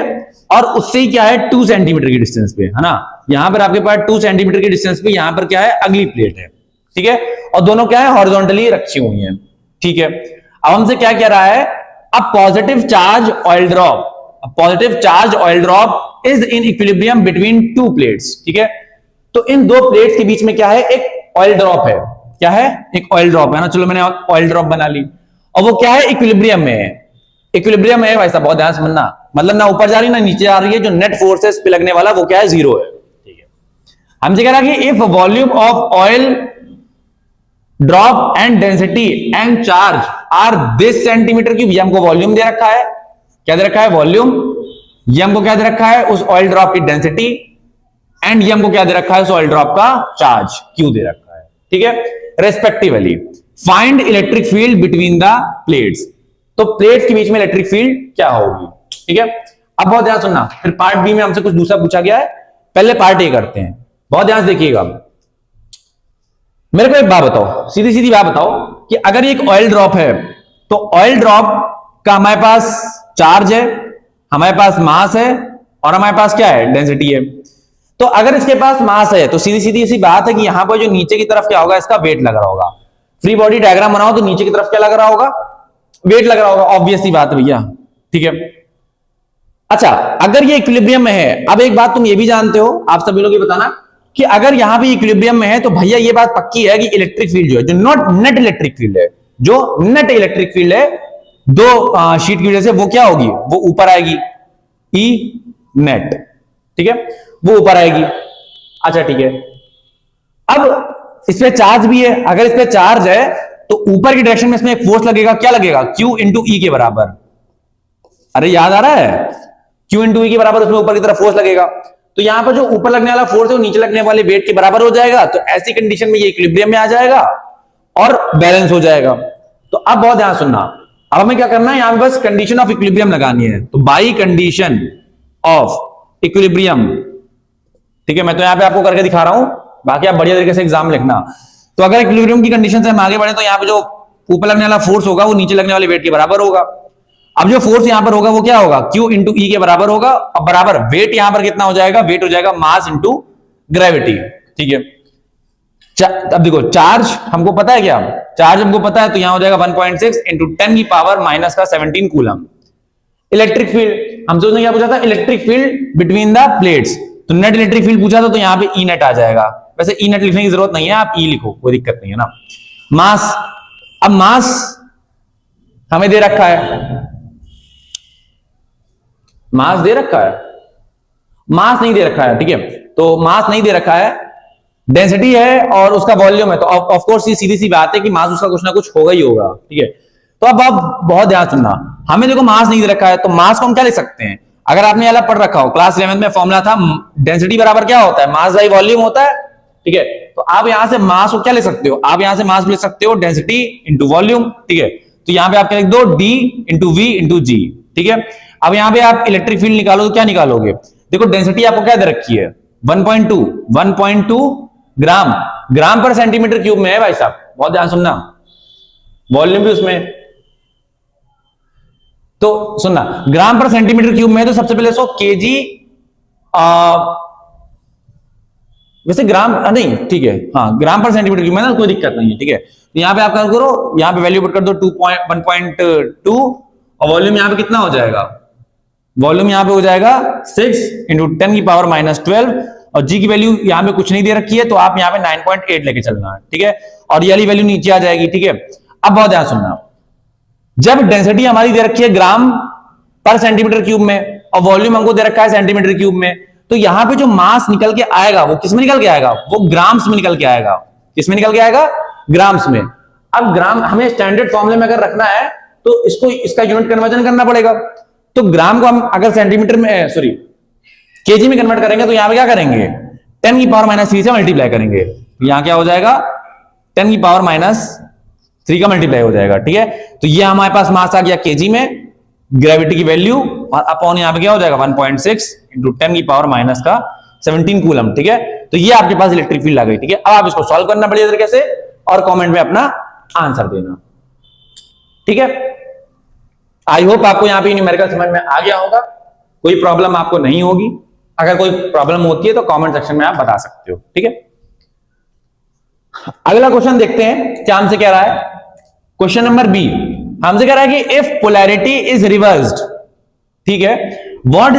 और उससे ही क्या है 2 सेंटीमीटर की डिस्टेंस पे, है ना। यहां पर आपके पास 2 सेंटीमीटर की डिस्टेंस पे यहां पर क्या है अगली प्लेट है, ठीक है, और दोनों क्या है हॉरिजॉन्टली रखी हुई हैं, ठीक है। अब हमसे क्या कह रहा है, a positive charge oil drop, positive charge oil drop is in equilibrium between two plates, ठीक है। तो इन दो प्लेट्स के बीच में क्या है, एक ऑयल ड्रॉप है, क्या है, एक ऑयल ड्रॉप है ना। चलो मैंने ऑयल ड्रॉप बना ली, और वो क्या है इक्विलिब्रियम में है, इक्विलिब्रियम है भाई साहब, बहुत ध्यान समझना, मतलब ना ऊपर जा रही ना नीचे जा रही है, जो नेट फोर्स है इस पे लगने वाला वो क्या है, जीरो है, ठीक है। हमसे कह रहा है कि if volume of oil drop and density and charge are this centimetre cube, ये हमको वॉल्यूम दे रखा है, क्या दे रखा है वॉल्यूम, ये हमको क्या दे रखा है उस ऑयल ड्रॉप की डेंसिटी, एंड ये हमको क्या दे रखा है उस ऑयल ड्रॉप का चार्ज क्यू दे रखा है, ठीक है, respectively. Find electric field between the plates, तो प्लेट्स के बीच में इलेक्ट्रिक फील्ड क्या होगी, ठीक है। अब बहुत ध्यान सुनना, फिर पार्ट बी में हमसे कुछ दूसरा पूछा गया है, पहले पार्ट ए करते हैं, बहुत ध्यान से देखिएगा। मेरे को एक बात बताओ, सीधी सीधी बात बताओ कि अगर एक ऑयल ड्रॉप है, तो ऑयल ड्रॉप का हमारे पास चार्ज है, हमारे पास मास है, और हमारे पास क्या है डेंसिटी है। तो अगर इसके पास मास है तो सीधी सीधी सी बात है कि यहां पर जो नीचे की तरफ क्या होगा, इसका वेट लग रहा होगा। फ्री बॉडी डायग्राम बनाओ तो नीचे की तरफ क्या लग रहा होगा, वेट लग रहा होगा, ऑब्वियस सी बात है भैया, ठीक है। अच्छा, अगर ये इक्विलिब्रियम में है, अब एक बात तुम ये भी जानते हो, आप सभी लोग ये बताना कि अगर यहां पे इक्विलिब्रियम में है तो भैया ये बात पक्की है कि इलेक्ट्रिक फील्ड जो है, जो नॉट नेट इलेक्ट्रिक फील्ड है, जो नेट इलेक्ट्रिक फील्ड है दो शीट की वजह से, वो क्या होगी, वो ऊपर आएगी, ई नेट, ठीक है, वो ऊपर आएगी। अच्छा ठीक है, अब इस पे चार्ज भी है, अगर इस पे चार्ज है तो ऊपर की डायरेक्शन में इसमें एक फोर्स लगेगा, क्या लगेगा, Q इंटू ई के बराबर। अरे याद आ रहा है, Q इंटू ई के बराबर उसमें ऊपर की तरफ फोर्स लगेगा। तो यहां पर जो ऊपर लगने वाला फोर्स है वो नीचे लगने वाले वेट के बराबर हो जाएगा। तो ऐसी कंडीशन में ये इक्विलिब्रियम में आ जाएगा और बैलेंस हो जाएगा। तो अब बहुत ध्यान सुनना, अब हमें क्या करना है, यहां पे बस कंडीशन ऑफ इक्विलिब्रियम लगानी है। तो बाई कंडीशन ऑफ इक्विलिब्रियम, ठीक है, मैं तो यहां पे आपको करके दिखा रहा हूं, बाकी आप बढ़िया तरीके से एग्जाम लिखना। तो अगर इक्विलिब्रियम की कंडीशन से हम आगे बढ़े तो यहां पे जो ऊपर लगने वाला फोर्स होगा वो नीचे लगने वाले वेट के बराबर होगा। अब जो फोर्स यहां पर होगा वो क्या होगा, Q इंटू ई के बराबर होगा। अब बराबर वेट यहां पर कितना हो जाएगा, वेट हो जाएगा मास इंटू ग्रेविटी, ठीक है। अब देखो चार्ज हमको पता है, क्या चार्ज हमको पता है, तो यहां हो जाएगा 1.6 इंटू 10 की पावर माइनस का 17 कूलम। इलेक्ट्रिक फील्ड हम सोचने क्या पूछा था, electric field between the plates, तो नेट इलेक्ट्रिक फील्ड पूछा था, तो यहां पे ई नेट आ जाएगा। वैसे ई नेट लिखने की जरूरत नहीं है, आप ई लिखो, कोई दिक्कत नहीं है ना। मास, अब मास हमें दे रखा है, मास दे रखा है, मास नहीं दे रखा है, ठीक है। तो मास नहीं दे रखा है, डेंसिटी है और उसका वॉल्यूम है, तो ऑफ कोर्स ये सीधी सी बात है कि मास उसका कुछ ना कुछ होगा ही होगा, ठीक है। तो अब आप बहुत ध्यान सुनना, हमें देखो मास नहीं दे रखा है, तो मास को हम क्या लिख सकते हैं, अगर आपने अलग पढ़ रखा हो, क्लास 11 में फॉर्मूला था, डेंसिटी बराबर क्या होता है, मास बाई वॉल्यूम होता है, ठीक है। तो आप यहां से मास को क्या लिख सकते हो, आप यहां से मास लिख सकते हो डेंसिटी इंटू वॉल्यूम, ठीक है। तो यहां पे आप क्या लिख दो, डी इंटू वी इंटू जी, ठीक है। अब यहां पे आप इलेक्ट्रिक फील्ड निकालो तो क्या निकालोगे, देखो डेंसिटी आपको क्या दे रखी है, 1.2 ग्राम, ग्राम पर सेंटीमीटर क्यूब में है भाई साहब, बहुत ध्यान सुनना, वॉल्यूम भी उसमें, तो सुनना ग्राम पर सेंटीमीटर क्यूब में है, तो सबसे पहले इसको केजी, वैसे ग्राम नहीं, ठीक है, हाँ ग्राम पर सेंटीमीटर क्यूब में ना, कोई दिक्कत नहीं है, ठीक है। तो यहां पे आप क्या करो, यहां पे वैल्यू पुट कर दो 1.2 और वॉल्यूम यहां पे कितना हो जाएगा, वॉल्यूम यहां पे हो जाएगा 6 इंटू 10 की पावर माइनस 12, और जी की वैल्यू यहां पे कुछ नहीं दे रखी है, तो आप यहां पे 9.8 लेके चलना है, ठीक है। और ये वाली वैल्यू नीचे आ जाएगी, ठीक है। अब बहुत ध्यान सुनना, जब डेंसिटी हमारी दे रखी है ग्राम पर सेंटीमीटर क्यूब में और वॉल्यूम हमको दे रखा है सेंटीमीटर क्यूब में, तो यहां पे जो मास निकल के आएगा वो किस में निकल के आएगा, वो ग्राम्स में निकल के आएगा। किस में निकल के आएगा, ग्राम्स में। अब ग्राम हमें स्टैंडर्ड फॉर्मूले में अगर रखना है तो इसको, इसका यूनिट कन्वर्जन करना पड़ेगा। तो ग्राम को हम अगर सेंटीमीटर में, सॉरी केजी में कन्वर्ट करेंगे, तो यहां पे क्या करेंगे, 10 की पावर माइनस 3 से मल्टीप्लाई करेंगे, यहां क्या हो जाएगा, 10 की पावर माइनस 3 का मल्टीप्लाई हो जाएगा, ठीक है। तो ये हमारे पास मास आ गया केजी में, ग्रेविटी की वैल्यू, और अपॉन यहां पे क्या हो जाएगा 1.6 इंटू 10 की पावर माइनस का 17 कूलम, ठीक है। तो ये आपके पास इलेक्ट्रिक फील्ड आ गई, ठीक है। अब आप इसको सॉल्व करना बढ़िया तरीके से और कमेंट में अपना आंसर देना, ठीक है। आई होप आपको यहां पे न्यूमेरिकल समझ में आ गया होगा, कोई प्रॉब्लम आपको नहीं होगी। अगर कोई प्रॉब्लम होती है तो कमेंट सेक्शन में आप बता सकते हो, ठीक है। अगला क्वेश्चन देखते हैं क्या हमसे कह रहा है। क्वेश्चन नंबर बी हमसे कह रहा है कि इफ पोलैरिटी इज रिवर्स्ड, ठीक है, व्हाट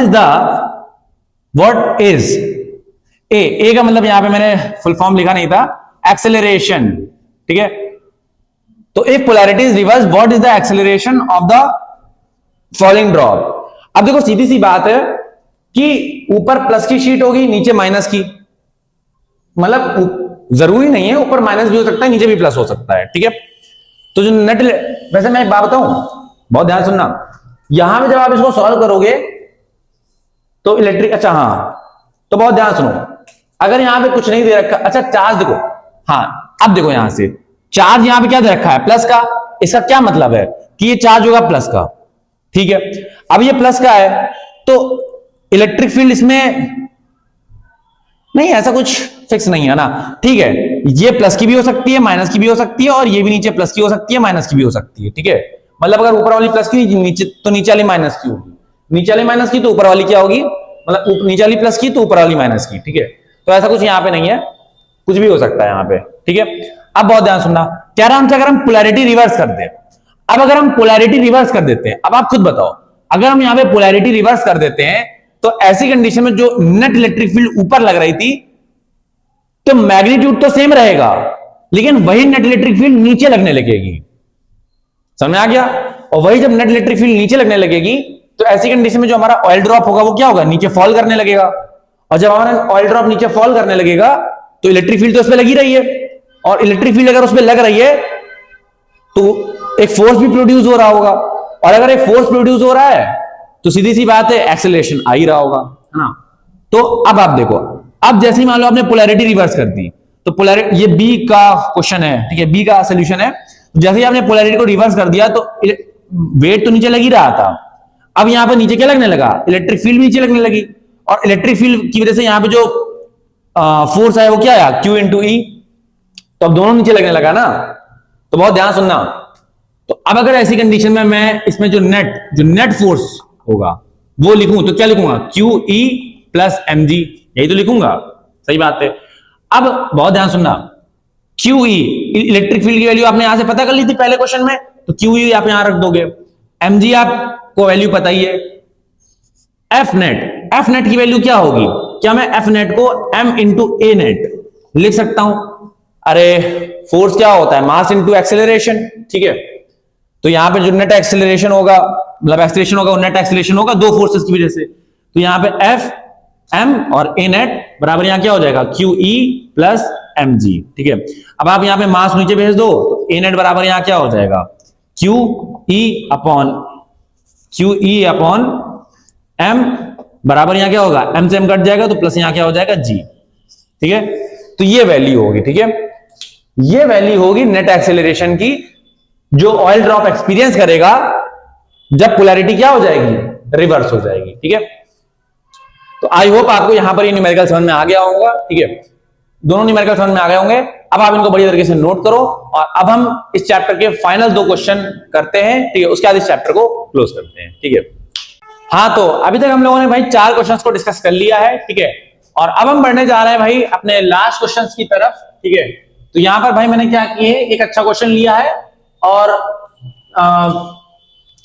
इज ए का मतलब यहां पे मैंने फुल फॉर्म लिखा नहीं था, एक्सेलरेशन, ठीक है। तो if polarity is reversed what is the acceleration of the following drop. अब देखो सीधी सी बात है कि ऊपर प्लस की शीट होगी, नीचे माइनस की, मतलब जरूरी नहीं है ऊपर माइनस भी हो सकता है, नीचे भी प्लस हो सकता है, ठीक है। तो जो नेट, वैसे मैं एक बात बताऊं, बहुत ध्यान सुनना, यहां पे जब आप इसको सॉल्व करोगे तो इलेक्ट्रिक, अच्छा हाँ, तो बहुत ध्यान सुनो, अगर यहां पे कुछ नहीं दे रखा, अच्छा चार्ज देखो, हाँ अब देखो यहां से चार्ज यहां पे क्या दे रखा है, प्लस का, इसका क्या मतलब है कि ये चार्ज होगा प्लस का, ठीक है। अब ये प्लस का है तो इलेक्ट्रिक फील्ड इसमें नहीं, ऐसा कुछ फिक्स नहीं है ना, ठीक है। ये प्लस की भी हो सकती है, माइनस की भी हो सकती है, और ये भी नीचे प्लस की हो सकती है, माइनस की भी हो सकती है, ठीक है। मतलब अगर ऊपर वाली प्लस की, नीचे तो नीचे वाली माइनस की होगी, नीचे वाली माइनस की तो ऊपर वाली क्या होगी, मतलब नीचे वाली प्लस की तो ऊपर वाली माइनस की, ठीक है। तो ऐसा कुछ यहाँ पे नहीं है, कुछ भी हो सकता है यहाँ पे, ठीक है। अब बहुत ध्यान सुनना, कह रहा हमसे अगर हम पोलैरिटी रिवर्स कर दे, अब अगर हम पोलैरिटी रिवर्स कर देते हैं, अब आप खुद बताओ, अगर हम यहाँ पे पोलैरिटी रिवर्स कर देते हैं तो ऐसी कंडीशन में जो नेट इलेक्ट्रिक फील्ड ऊपर लग रही थी तो मैग्नीट्यूड तो सेम रहेगा, लेकिन वही नेट इलेक्ट्रिक फील्ड नीचे लगने लगेगी, समझ में आ गया। और वही जब नेट इलेक्ट्रिक फील्ड नीचे लगने लगेगी तो ऐसी कंडीशन में जो हमारा ऑयल ड्रॉप होगा वो क्या होगा, नीचे फॉल करने लगेगा, और जब हमारा ऑयल ड्रॉप नीचे फॉल करने लगेगा तो इलेक्ट्रिक फील्ड तो इस पे लगी रही है, और इलेक्ट्रिक फील्ड अगर उस पर लग रही है तो एक फोर्स भी प्रोड्यूस हो रहा होगा, और अगर एक फोर्स प्रोड्यूस हो रहा है तो सीधी सी बात है एक्सेलरेशन आ ही रहा होगा, है ना। तो अब आप देखो, अब जैसे ही मान लो आपने पोलैरिटी रिवर्स कर दी, तो पोलैरिटी, ये बी का क्वेश्चन है, ठीक है, बी का सोल्यूशन है। जैसे ही आपने पोलैरिटी को रिवर्स कर दिया तो वेट तो नीचे लग ही रहा था, अब यहां पर नीचे क्या लगने लगा, इलेक्ट्रिक फील्ड नीचे लगने लगी, और इलेक्ट्रिक फील्ड की वजह से यहां पे जो फोर्स है वो क्या आया, Q इंटू ई, तो अब दोनों नीचे लगने लगा ना। तो बहुत ध्यान सुनना, तो अब अगर ऐसी कंडीशन में मैं इसमें जो नेट फोर्स होगा वो लिखूं तो क्या लिखूंगा, Q E plus M G, यही तो लिखूंगा, सही बात है। अब बहुत ध्यान सुनना, क्यू ई इलेक्ट्रिक फील्ड की वैल्यू आपने यहां से पता कर ली थी पहले क्वेश्चन में, तो क्यू ई आप यहां रख दोगे, एम जी आपको वैल्यू पता ही है, एफ नेट की वैल्यू क्या होगी, क्या मैं एफ नेट को एम इंटू ए नेट लिख सकता हूं, अरे फोर्स क्या होता है, मास इंटू एक्सेलरेशन, ठीक है। तो यहां पे जो नेट एक्सेलरेशन होगा, मतलब एक्सेलरेशन होगा, नेट एक्सेलरेशन होगा दो फोर्सेस की वजह से, तो यहां पे एफ एम और ए नेट बराबर यहां क्या हो जाएगा, Q E plus M G, ठीक है। अब आप यहां पे मास नीचे भेज दो तो ए नेट बराबर यहां क्या हो जाएगा, क्यू ई अपॉन एम, बराबर यहां क्या होगा, एम से एम कट जाएगा तो प्लस यहां क्या हो जाएगा, जी, ठीक है। तो ये वैल्यू होगी, ठीक है, ये वैल्यू होगी नेट एक्सेलरेशन की, जो ऑयल ड्रॉप एक्सपीरियंस करेगा जब पोलैरिटी क्या हो जाएगी, रिवर्स हो जाएगी, ठीक है। तो आई होप आपको यहां पर ये न्यूमेरिकल समझ में आ गया होगा, ठीक है, दोनों न्यूमेरिकल समझ में आ गए होंगे। अब आप इनको बढ़िया तरीके से नोट करो, और अब हम इस चैप्टर के फाइनल दो क्वेश्चन करते हैं, ठीक है, उसके बाद इस चैप्टर को क्लोज करते हैं, ठीक है। हाँ, तो अभी तक हम लोगों ने भाई 4 क्वेश्चंस को डिस्कस कर लिया है, ठीक है, और अब हम बढ़ने जा रहे हैं भाई अपने लास्ट क्वेश्चंस की तरफ, ठीक है। तो यहां पर भाई मैंने क्या किए, एक अच्छा क्वेश्चन लिया है, और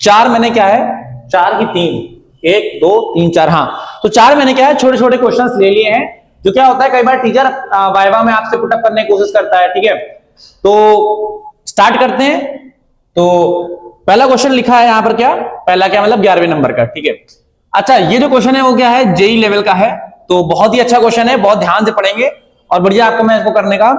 4 मैंने क्या है, 4 की 3, 1 2 3 4, हाँ, तो 4 मैंने क्या है, छोटे छोटे क्वेश्चंस ले लिए हैं। जो क्या होता है, कई बार टीचर वाइवा में आपसे पुटअप करने की कोशिश करता है, ठीक है। तो स्टार्ट करते हैं। तो पहला क्वेश्चन लिखा है यहां पर, क्या पहला, क्या मतलब 11वें नंबर का, ठीक है। अच्छा, ये जो क्वेश्चन है वो क्या है, जेई लेवल का है, तो बहुत ही अच्छा क्वेश्चन है, बहुत ध्यान से पढ़ेंगे, और बढ़िया आपको मैं इसको करने का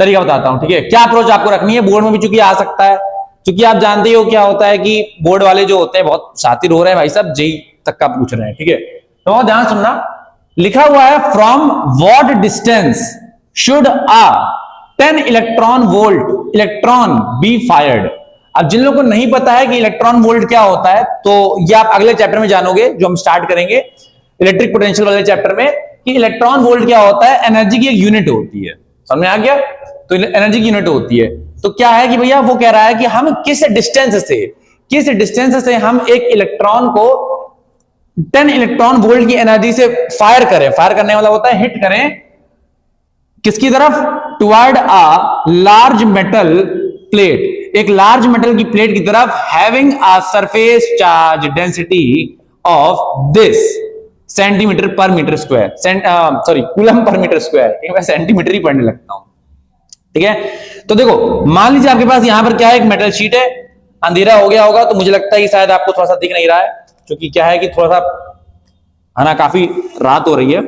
तरीका बताता हूं, ठीक है। क्या अप्रोच आपको रखनी है, बोर्ड में भी चूंकि आ सकता है, क्योंकि आप जानते ही हो क्या होता है कि बोर्ड वाले जो होते हैं बहुत शातिर हो रहे हैं भाई साहब, जेई तक का पूछ रहे हैं, ठीक है। तो बहुत ध्यान सुनना, लिखा हुआ है from what distance should a 10 electron volt electron be fired. अब जिन लोगों को नहीं पता है कि इलेक्ट्रॉन वोल्ट क्या होता है, तो ये आप अगले चैप्टर में जानोगे, जो हम स्टार्ट करेंगे इलेक्ट्रिक पोटेंशियल वाले चैप्टर में, कि इलेक्ट्रॉन वोल्ट क्या होता है, एनर्जी की एक यूनिट होती है, समझ में आ गया। तो एनर्जी की यूनिट होती है, तो क्या है कि भैया वो कह रहा है कि हम किस डिस्टेंस से हम एक इलेक्ट्रॉन को 10 इलेक्ट्रॉन वोल्ट की एनर्जी से फायर करें, फायर करने वाला होता है हिट करें, किसकी तरफ, toward a large metal plate, एक लार्ज मेटल की प्लेट की तरफ, having a surface charge density of this centimeter per metre square, sorry coulomb पर मीटर स्क्वायर, मैं सेंटीमीटर ही पढ़ने लगता हूं, ठीक है। तो देखो, मान लीजिए आपके पास यहां पर क्या है, एक मेटल शीट है, अंधेरा हो गया होगा, तो मुझे लगता है कि शायद आपको थोड़ा सा दिख नहीं रहा है, क्योंकि क्या है कि थोड़ा सा है ना, काफी रात हो रही है,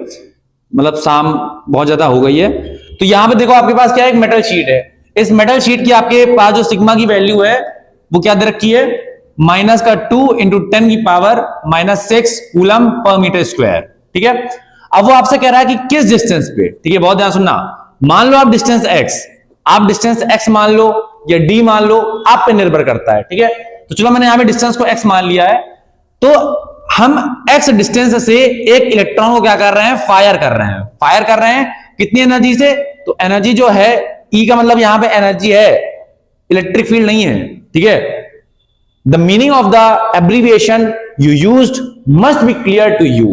मतलब शाम बहुत ज्यादा हो गई है। तो यहां पे देखो आपके पास क्या है, एक मेटल शीट है, इस मेटल शीट की आपके पास जो सिग्मा की वैल्यू है वो क्या दे रखी है, -2 इंटू 10 की पावर -6 कूलम पर मीटर स्क्वायर, ठीक है। अब वो आपसे कह रहा है कि किस डिस्टेंस पे, ठीक है, बहुत ध्यान सुनना, मान लो आप डिस्टेंस x मान लो या d मान लो, आप पे निर्भर करता है, ठीक है। तो चलो मैंने यहां पे डिस्टेंस को x मान लिया है, तो हम x डिस्टेंस से एक इलेक्ट्रॉन को क्या कर रहे हैं, फायर कर रहे हैं कितनी एनर्जी से, तो एनर्जी जो है E का मतलब यहां पे एनर्जी है, इलेक्ट्रिक फील्ड नहीं है, ठीक है। The meaning of the abbreviation you used must be clear to you,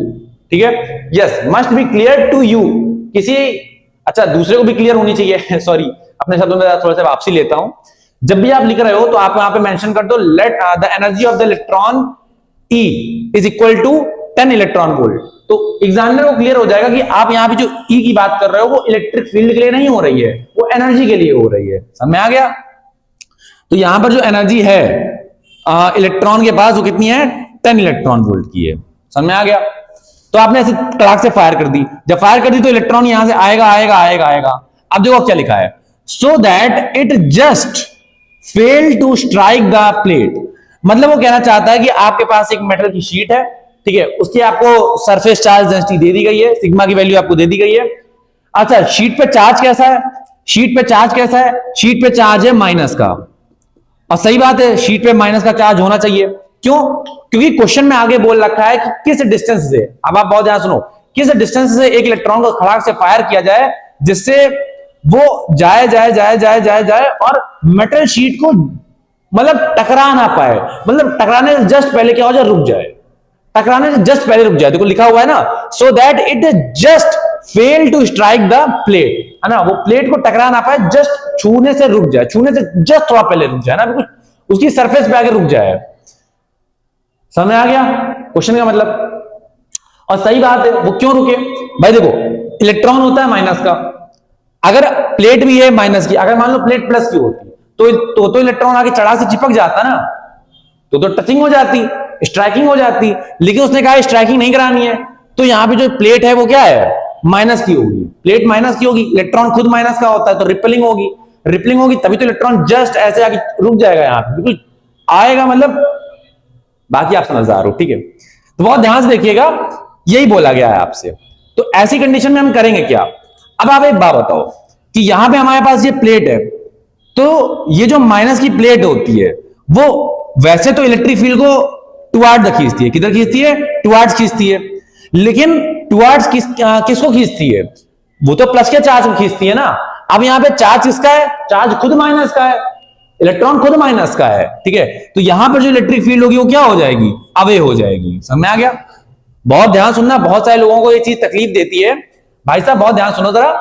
ठीक है, yes, must be clear to you, किसी, अच्छा दूसरे को भी क्लियर होनी चाहिए सॉरी, अपने शब्दों में थोड़ा सा वापसी लेता हूं। जब भी आप लिख रहे हो तो आप यहां पे मेंशन कर दो, let the energy of the electron E is equal to 10 electron volt, तो एग्जामिनर को क्लियर हो जाएगा कि आप यहां पे जो E की बात कर रहे हो वो इलेक्ट्रिक फील्ड के लिए नहीं हो रही है, वो एनर्जी के लिए हो रही है, समझ में आ गया। तो यहां पर जो एनर्जी है इलेक्ट्रॉन के पास वो कितनी है, 10 इलेक्ट्रॉन वोल्ट की है, समझ में आ गया। तो आपने ऐसे तड़ाक से फायर कर दी, जब फायर कर दी तो इलेक्ट्रॉन यहां से आएगा। अब देखो क्या लिखा है, so that it just fail to strike the plate. मतलब वो कहना चाहता है कि आपके पास एक मेटल की शीट है, ठीक है, उसकी आपको सरफेस चार्ज डेंसिटी दे दी गई है, सिग्मा की वैल्यू आपको दे दी गई है। अच्छा, शीट पे चार्ज कैसा है? शीट पे चार्ज कैसा है? शीट पे चार्ज है माइनस का। और सही बात है, शीट पे माइनस का चार्ज होना चाहिए। क्यों? क्योंकि क्वेश्चन में आगे बोल रखा है कि किस डिस्टेंस से, अब आप बहुत ध्यान सुनो, किस डिस्टेंस से एक इलेक्ट्रॉन को खड़ाक से फायर किया जाए जिससे वो जाए जाए जाए जाए जाए जाए और मेटल शीट को मतलब टकरा ना पाए, मतलब टकराने से जस्ट पहले क्या हो जाए, रुक जाए, टकराने से जस्ट पहले रुक जाए। देखो लिखा हुआ है ना, so that it just fail to strike the plate, है ना, वो प्लेट को टकरा ना पाए, जस्ट छूने से रुक जाए, छूने से जस्ट थोड़ा पहले रुक जाए ना, बिल्कुल उसकी सरफेस पे आके रुक जाए। समझ आ गया क्वेश्चन का मतलब? और सही बात है, वो क्यों रुके भाई? देखो इलेक्ट्रॉन होता है माइनस का, अगर प्लेट भी है माइनस की, अगर मान लो प्लेट प्लस की होती तो इलेक्ट्रॉन आगे चढ़ा से चिपक जाता ना, तो टचिंग हो जाती, स्ट्राइकिंग हो जाती। लेकिन उसने कहा स्ट्राइकिंग नहीं करानी है, तो यहां पे जो प्लेट है वो क्या है, माइनस की होगी, प्लेट माइनस की होगी, इलेक्ट्रॉन खुद माइनस का होता है, तो रिपेलिंग होगी, रिपेलिंग होगी तभी तो इलेक्ट्रॉन जस्ट ऐसे आके रुक जाएगा, यहां पे बिल्कुल आएगा, मतलब बाकी आप समझदार हो, ठीक है। तो बहुत ध्यान से देखिएगा, यही बोला गया है आपसे। तो ऐसी कंडीशन में हम करेंगे क्या? अब आप एक बात बताओ कि यहां पे हमारे पास ये प्लेट है, तो ये जो माइनस की प्लेट होती है वो वैसे तो इलेक्ट्रिक फील्ड को टुवार्ड खींचती है, किधर खींचती है, टुवार्ड्स खींचती है, लेकिन टुवार्ड्स किसको खींचती है, वो तो प्लस के चार्ज को खींचती है ना। अब यहां पे चार्ज किसका है, चार्ज खुद माइनस का है, इलेक्ट्रॉन खुद माइनस का है, ठीक है। तो यहां पर जो इलेक्ट्रिक फील्ड होगी वो क्या हो जाएगी, अवे हो जाएगी। समझ में आ गया? बहुत ध्यान सुनना, बहुत सारे लोगों को ये चीज तकलीफ देती है। भाई साहब बहुत ध्यान सुनो जरा,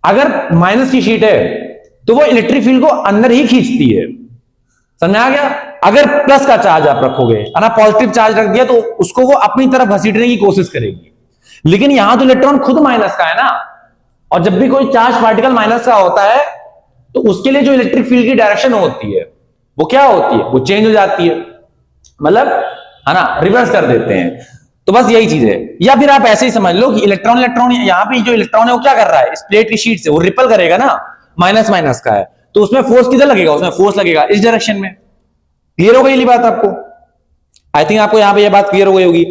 अगर माइनस की शीट है तो वो इलेक्ट्रिक फील्ड को अंदर ही खींचती है। समझ में आ गया? अगर प्लस का चार्ज आप रखोगे, है ना, पॉजिटिव चार्ज रख दिया, तो उसको वो अपनी तरफ घसीटने की कोशिश करेगी। लेकिन यहां तो इलेक्ट्रॉन खुद माइनस का है ना, और जब भी कोई चार्ज पार्टिकल माइनस का होता है तो उसके लिए जो इलेक्ट्रिक फील्ड की डायरेक्शन होती है वो क्या होती है, वो चेंज हो जाती है, मतलब है ना, रिवर्स कर देते हैं। तो बस यही चीज है। या फिर आप ऐसे ही समझ लो कि इलेक्ट्रॉन इलेक्ट्रॉन यहां पे जो इलेक्ट्रॉन है वो क्या कर रहा है, इस प्लेट की शीट से वो रिपल करेगा ना, माइनस माइनस का है, तो उसमें फोर्स किधर लगेगा, उसमें फोर्स लगेगा इस डायरेक्शन में। क्लियर हो गई बात आपको? आई थिंक आपको यहां पे ये बात क्लियर हो गई होगी।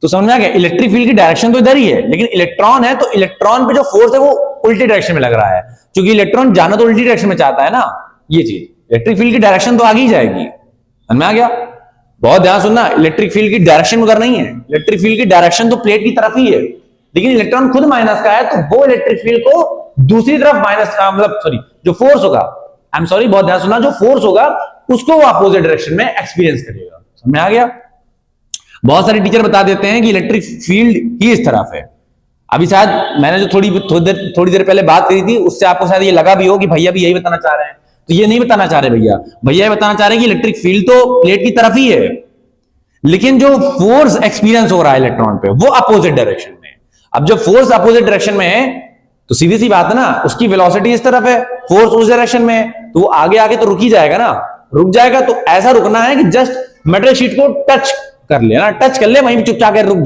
तो समझ में आ गया, इलेक्ट्रिक फील्ड की डायरेक्शन तो इधर ही है, लेकिन इलेक्ट्रॉन है तो इलेक्ट्रॉन पे जो फोर्स है वो उल्टी डायरेक्शन में लग रहा है, क्योंकि इलेक्ट्रॉन जाना तो उल्टी डायरेक्शन में चाहता है ना। ये चीज, इलेक्ट्रिक फील्ड की डायरेक्शन तो आगे ही जाएगी। समझ में आ गया? बहुत ध्यान सुनना, इलेक्ट्रिक फील्ड की डायरेक्शन उधर नहीं है, इलेक्ट्रिक फील्ड की डायरेक्शन तो प्लेट की तरफ ही है, लेकिन इलेक्ट्रॉन खुद माइनस का है, तो वो इलेक्ट्रिक फील्ड को दूसरी तरफ माइनस का, मतलब सॉरी, जो फोर्स होगा, आई एम सॉरी, बहुत ध्यान सुनना, जो फोर्स होगा उसको वो अपोजिट डायरेक्शन में एक्सपीरियंस करेगा। समझ में आ गया? बहुत सारे टीचर बता देते हैं कि इलेक्ट्रिक फील्ड ही इस तरफ है। अभी शायद मैंने जो थोड़ी देर पहले बात करी थी उससे आपको शायद ये लगा भी हो कि भैया भी यही बताना चाह रहे हैं, तो ये नहीं बताना चाह रहे भैया, भैया ये बताना चाह रहे हैं कि इलेक्ट्रिक फील्ड तो प्लेट की तरफ ही है, लेकिन जो फोर्स एक्सपीरियंस हो रहा है इलेक्ट्रॉन पे वो अपोजिट डायरेक्शन में। अब जब फोर्स अपोजिट डायरेक्शन में है तो सीधी सी बात है ना, उसकी वेलोसिटी इस तरफ है, फोर्स उस डायरेक्शन में है, तो वो आगे आगे तो रुक ही जाएगा ना, रुक जाएगा। तो ऐसा रुकना है कि जस्ट मेटल शीट को टच कर ले ना, टच कर ले, वहीं चुपचाप रुक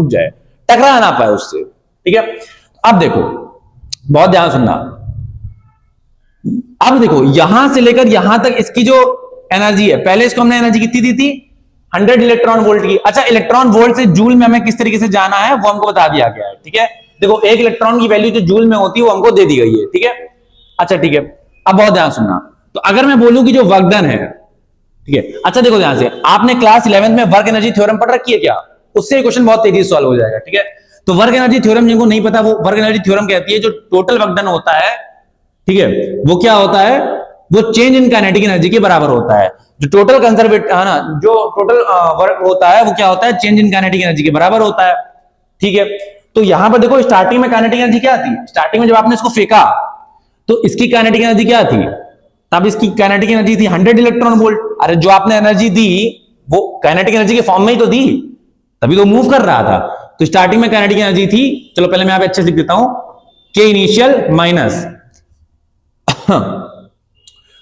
जाए, टकरा ना पाए उससे, ठीक है। अब देखो बहुत ध्यान सुनना, अब देखो यहां से लेकर यहां तक इसकी जो एनर्जी है, पहले इसको हमने एनर्जी कितनी दी थी, 100 इलेक्ट्रॉन वोल्ट की। अच्छा, इलेक्ट्रॉन वोल्ट से जूल में हमें किस तरीके से जाना है वो हमको बता दिया गया है, ठीक है। देखो एक इलेक्ट्रॉन की वैल्यू जो जूल में होती है वो हमको दे दी गई है, ठीक है। अच्छा ठीक है, अब बहुत ध्यान सुनना, तो अगर मैं बोलूं कि जो वर्क डन है, ठीक है। अच्छा देखो ध्यान से, आपने क्लास 11th में वर्क एनर्जी थ्योरम पढ़ रखी है क्या? उससे क्वेश्चन बहुत तेजी से सॉल्व हो जाएगा, ठीक है। तो वर्क एनर्जी थ्योरम जिनको नहीं पता, वो वर्क एनर्जी थ्योरम कहती है जो टोटल वर्क डन होता है, ठीक है, वो क्या होता है, वो चेंज इन काइनेटिक एनर्जी के बराबर होता है। जो टोटल कंजर्वेटिव है ना, जो टोटल वर्क होता है वो क्या होता है, चेंज इन काइनेटिक एनर्जी के बराबर होता है, ठीक है। तो यहां पर देखो स्टार्टिंग में काइनेटिक एनर्जी क्या थी, स्टार्टिंग में जब आपने इसको फेंका तो इसकी काइनेटिक एनर्जी क्या थी, तब इसकी काइनेटिक एनर्जी थी 100 इलेक्ट्रॉन वोल्ट। अरे जो आपने एनर्जी दी वो काइनेटिक एनर्जी के फॉर्म में ही तो दी, तभी तो मूव कर रहा था। तो स्टार्टिंग में काइनेटिक एनर्जी थी, चलो पहले मैं यहाँ पे अच्छे से लिख देता हूं, के initial minus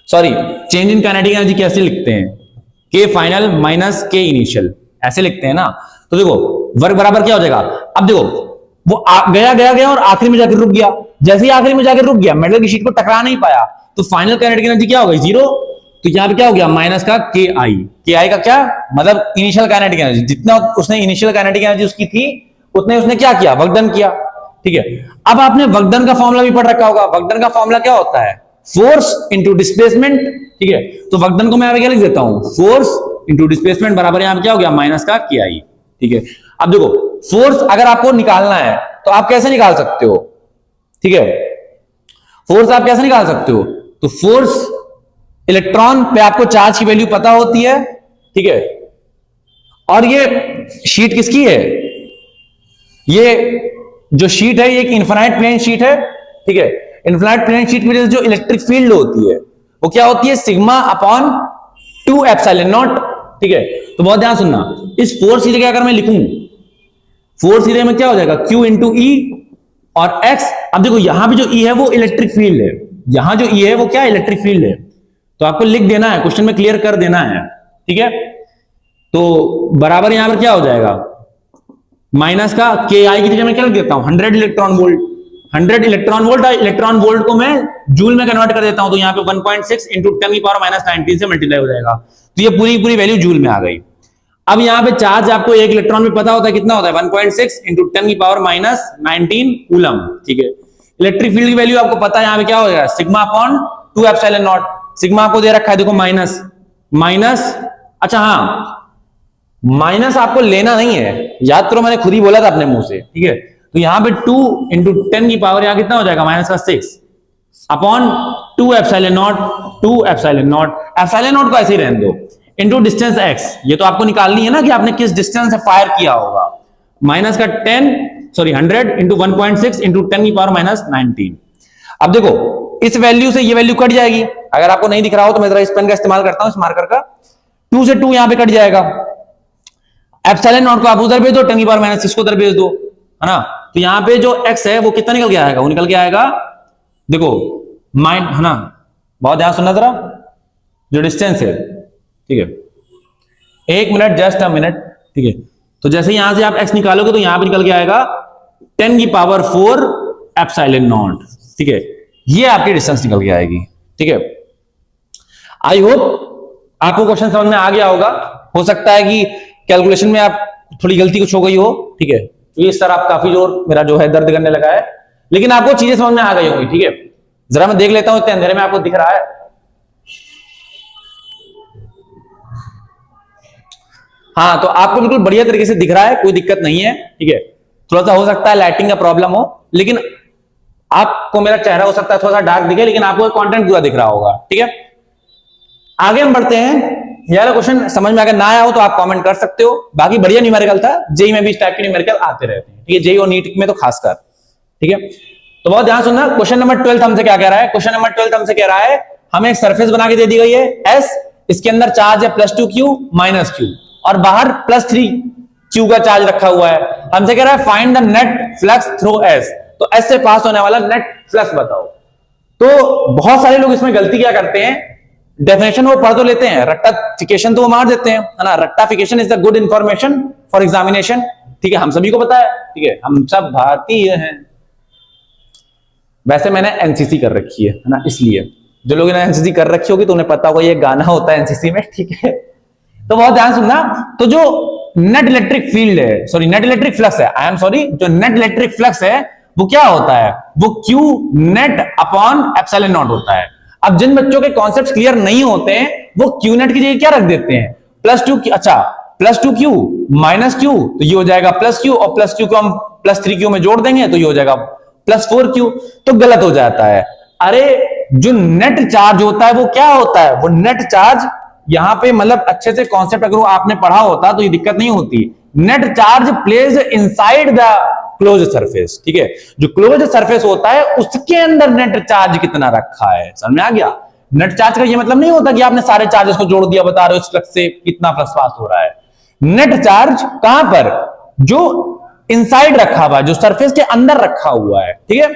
sorry, change in kinetic energy कैसे लिखते हैं, के फाइनल माइनस के इनिशियल, ऐसे लिखते हैं ना। तो देखो वर्क बराबर क्या हो जाएगा, अब देखो वो गया और आखिरी में जाकर रुक गया, जैसे ही आखिरी में जाकर रुक गया, मेटल की शीट को टकरा नहीं पाया, तो फाइनल काइनेटिक एनर्जी क्या हो गई? जीरो। तो यहां पे क्या हो गया? माइनस का के आई। के आई का क्या मतलब? Initial kinetic energy. जितना उसने इनिशियल काइनेटिक एनर्जी उसकी थी, उतने उसने क्या किया? वर्क डन किया। ठीक है, अब आपने वर्क डन का फॉर्मूला भी पढ़ रखा होगा। वर्क डन का फॉर्मूला क्या होता है? Force into displacement. ठीक है, तो वर्क डन को मैं क्या लिख देता हूं? फोर्स इंटू डिस्प्लेसमेंट बराबर यहां पे क्या हो गया? माइनस का के आई। ठीक है, अब देखो फोर्स अगर आपको निकालना है तो आप कैसे निकाल सकते हो? ठीक है, फोर्स आप कैसे निकाल सकते हो? तो फोर्स इलेक्ट्रॉन पे आपको चार्ज की वैल्यू पता होती है। ठीक है, और ये शीट किसकी है? ये जो शीट है ये एक इनफाइनाइट प्लेन शीट है। ठीक है, इनफाइनाइट प्लेन शीट की वजह से जो इलेक्ट्रिक फील्ड होती है वो क्या होती है? Sigma upon 2 epsilon naught. ठीक है, तो बहुत ध्यान सुनना, इस फोर्स की जगह अगर मैं लिखूं, फोर्स की जगह में क्या हो जाएगा? Q इंटू ई और x। अब देखो यहां पे जो E है वो इलेक्ट्रिक फील्ड है, यहां जो E है वो क्या? इलेक्ट्रिक फील्ड है। तो आपको लिख देना है, क्वेश्चन में क्लियर कर देना है। ठीक है, तो बराबर यहां पर क्या हो जाएगा? माइनस का के आई की जगह मैं क्या लिख देता हूं? 100 electron volt. 100 electron volt, electron volt को मैं जूल में कन्वर्ट कर देता हूं, तो यहां पे 1.6 इंटू 10 की पावर माइनस 19 से मल्टीप्लाई हो जाएगा। तो ये पूरी वैल्यू जूल में आ गई। अब यहां पे चार्ज आपको एक इलेक्ट्रॉन में पता होता है कितना होता है? 1.6 इंटू 10 की पावर माइनस 19 कूलम। ठीक है, इलेक्ट्रिक फील्ड की वैल्यू आपको पता है, यहां पे क्या हो जाएगा? Sigma upon 2 epsilon not. Sigma आपको दे रखा है, देखो माइनस। अच्छा हाँ, माइनस आपको लेना नहीं है, याद करो मैंने खुद ही बोला था अपने मुंह से। ठीक है, तो यहां पे 2 इंटू 10 की पावर यहां कितना हो जाएगा? माइनस का 6 upon 2 epsilon not. 2 epsilon not, epsilon not को ऐसे ही रहने दो, इंटू डिस्टेंस x। ये तो आपको निकालनी है ना कि आपने किस डिस्टेंस से फायर किया होगा। माइनस का 100 इंटू 1.6 इंटू 10 की पावर माइनस 19। अब देखो इस वैल्यू से ये वैल्यू कट जाएगी। अगर आपको नहीं दिख रहा हो तो मैं जरा इस पेन का इस्तेमाल करता हूं, इस मार्कर का। 2 से 2 यहां पे कट जाएगा। एप्सिलॉन नॉट को आप उधर भेज दो, 10 की पावर माइनस 6 को उधर भेज दो, है ना। तो यहां पे जो x है वो कितना निकल के आएगा? वो निकल के आएगा, देखो माइन, है ना। बहुत ध्यान सुनना जरा, जो डिस्टेंस है। ठीक है, 1 मिनट, जस्ट अ मिनट। ठीक है, तो जैसे यहां से आप x निकालोगे तो यहां पे निकल के आएगा 10 की पावर 4 एप्सिलॉन नॉट। ठीक है, ये आपकी डिस्टेंस निकल के आएगी। ठीक है, आई होप आपको क्वेश्चन समझ में आ गया होगा। हो सकता है कि कैलकुलेशन में आप थोड़ी गलती कुछ हो गई हो। ठीक है, तो ये सर आप काफी जोर मेरा जो है दर्द करने लगा है, लेकिन आपको चीजें समझ में आ गई होंगी। ठीक है, जरा मैं देख लेता हूं इतने अंधेरे में आपको दिख रहा है? हाँ, तो आपको बिल्कुल बढ़िया तरीके से दिख रहा है, कोई दिक्कत नहीं है। ठीक है, थोड़ा सा हो सकता है लाइटिंग का प्रॉब्लम हो, लेकिन आपको मेरा चेहरा हो सकता है थोड़ा सा डार्क दिखे, लेकिन आपको कंटेंट पूरा दिख रहा होगा। ठीक है, आगे हम बढ़ते हैं। यार क्वेश्चन समझ में अगर ना आया हो तो आप कमेंट कर सकते हो। बाकी बढ़िया न्यूमेरिकल था, जेई में भी इस टाइप के न्यूमेरिकल आते रहते हैं। ठीक है, जेई और नीट में तो खासकर। ठीक है, तो बहुत ध्यान सुनना। क्वेश्चन नंबर 12 हमसे क्या कह रहा है? क्वेश्चन नंबर 12 हमसे कह रहा है, हमें एक सरफेस बना के दे दी गई है एस, इसके अंदर चार्ज है +2q -q और बाहर +3q का चार्ज रखा हुआ है। हमसे कह रहा है find the net flux through S. तो एस से पास होने वाला नेट फ्लक्स बताओ। तो बहुत सारे लोग इसमें गलती क्या करते हैं, डेफिनेशन वो पढ़ तो लेते हैं, रट्टाफिकेशन तो वो मार देते हैं, है ना। रट्टाफिकेशन is the good information for examination. ठीक है, हम सभी को पता है। ठीक है, हम सब भारतीय हैं। वैसे मैंने एनसीसी कर रखी है ना, इसलिए जो लोग ने एनसीसी कर रखी होगी तो उन्हें पता होगा ये गाना होता है एनसीसी में। ठीक है, तो बहुत ध्यान सुनना। तो जो नेट इलेक्ट्रिक फील्ड है, सॉरी नेट इलेक्ट्रिक फ्लक्स है, आई एम सॉरी, जो नेट इलेक्ट्रिक फ्लक्स है वो क्या होता है? वो Q net upon epsilon not होता है। अब जिन बच्चों के कॉन्सेप्ट्स क्लियर नहीं होते हैं वो Q नेट की जगह क्या रख देते हैं? +2, अच्छा +2q -q, तो ये हो जाएगा +q, और +q को हम +3q में जोड़ देंगे तो ये हो जाएगा +4q। तो गलत हो जाता है। अरे जो नेट चार्ज होता है वो क्या होता है? वो नेट चार्ज यहां पे मतलब अच्छे से कॉन्सेप्ट अगर आपने पढ़ा होता तो ये दिक्कत नहीं होती। Net charge place inside the close surface. ठीक है, जो क्लोज सरफेस होता है उसके अंदर नेट चार्ज कितना रखा है, समझ में आ गया। नेट चार्ज का ये मतलब नहीं होता कि आपने सारे चार्जेस को जोड़ दिया, बता रहे हो इस फ्लक्स से कितना फ्लक्स पास हो रहा है। नेट चार्ज कहां पर? जो इनसाइड रखा हुआ है, जो सरफेस के अंदर रखा हुआ है। ठीक है,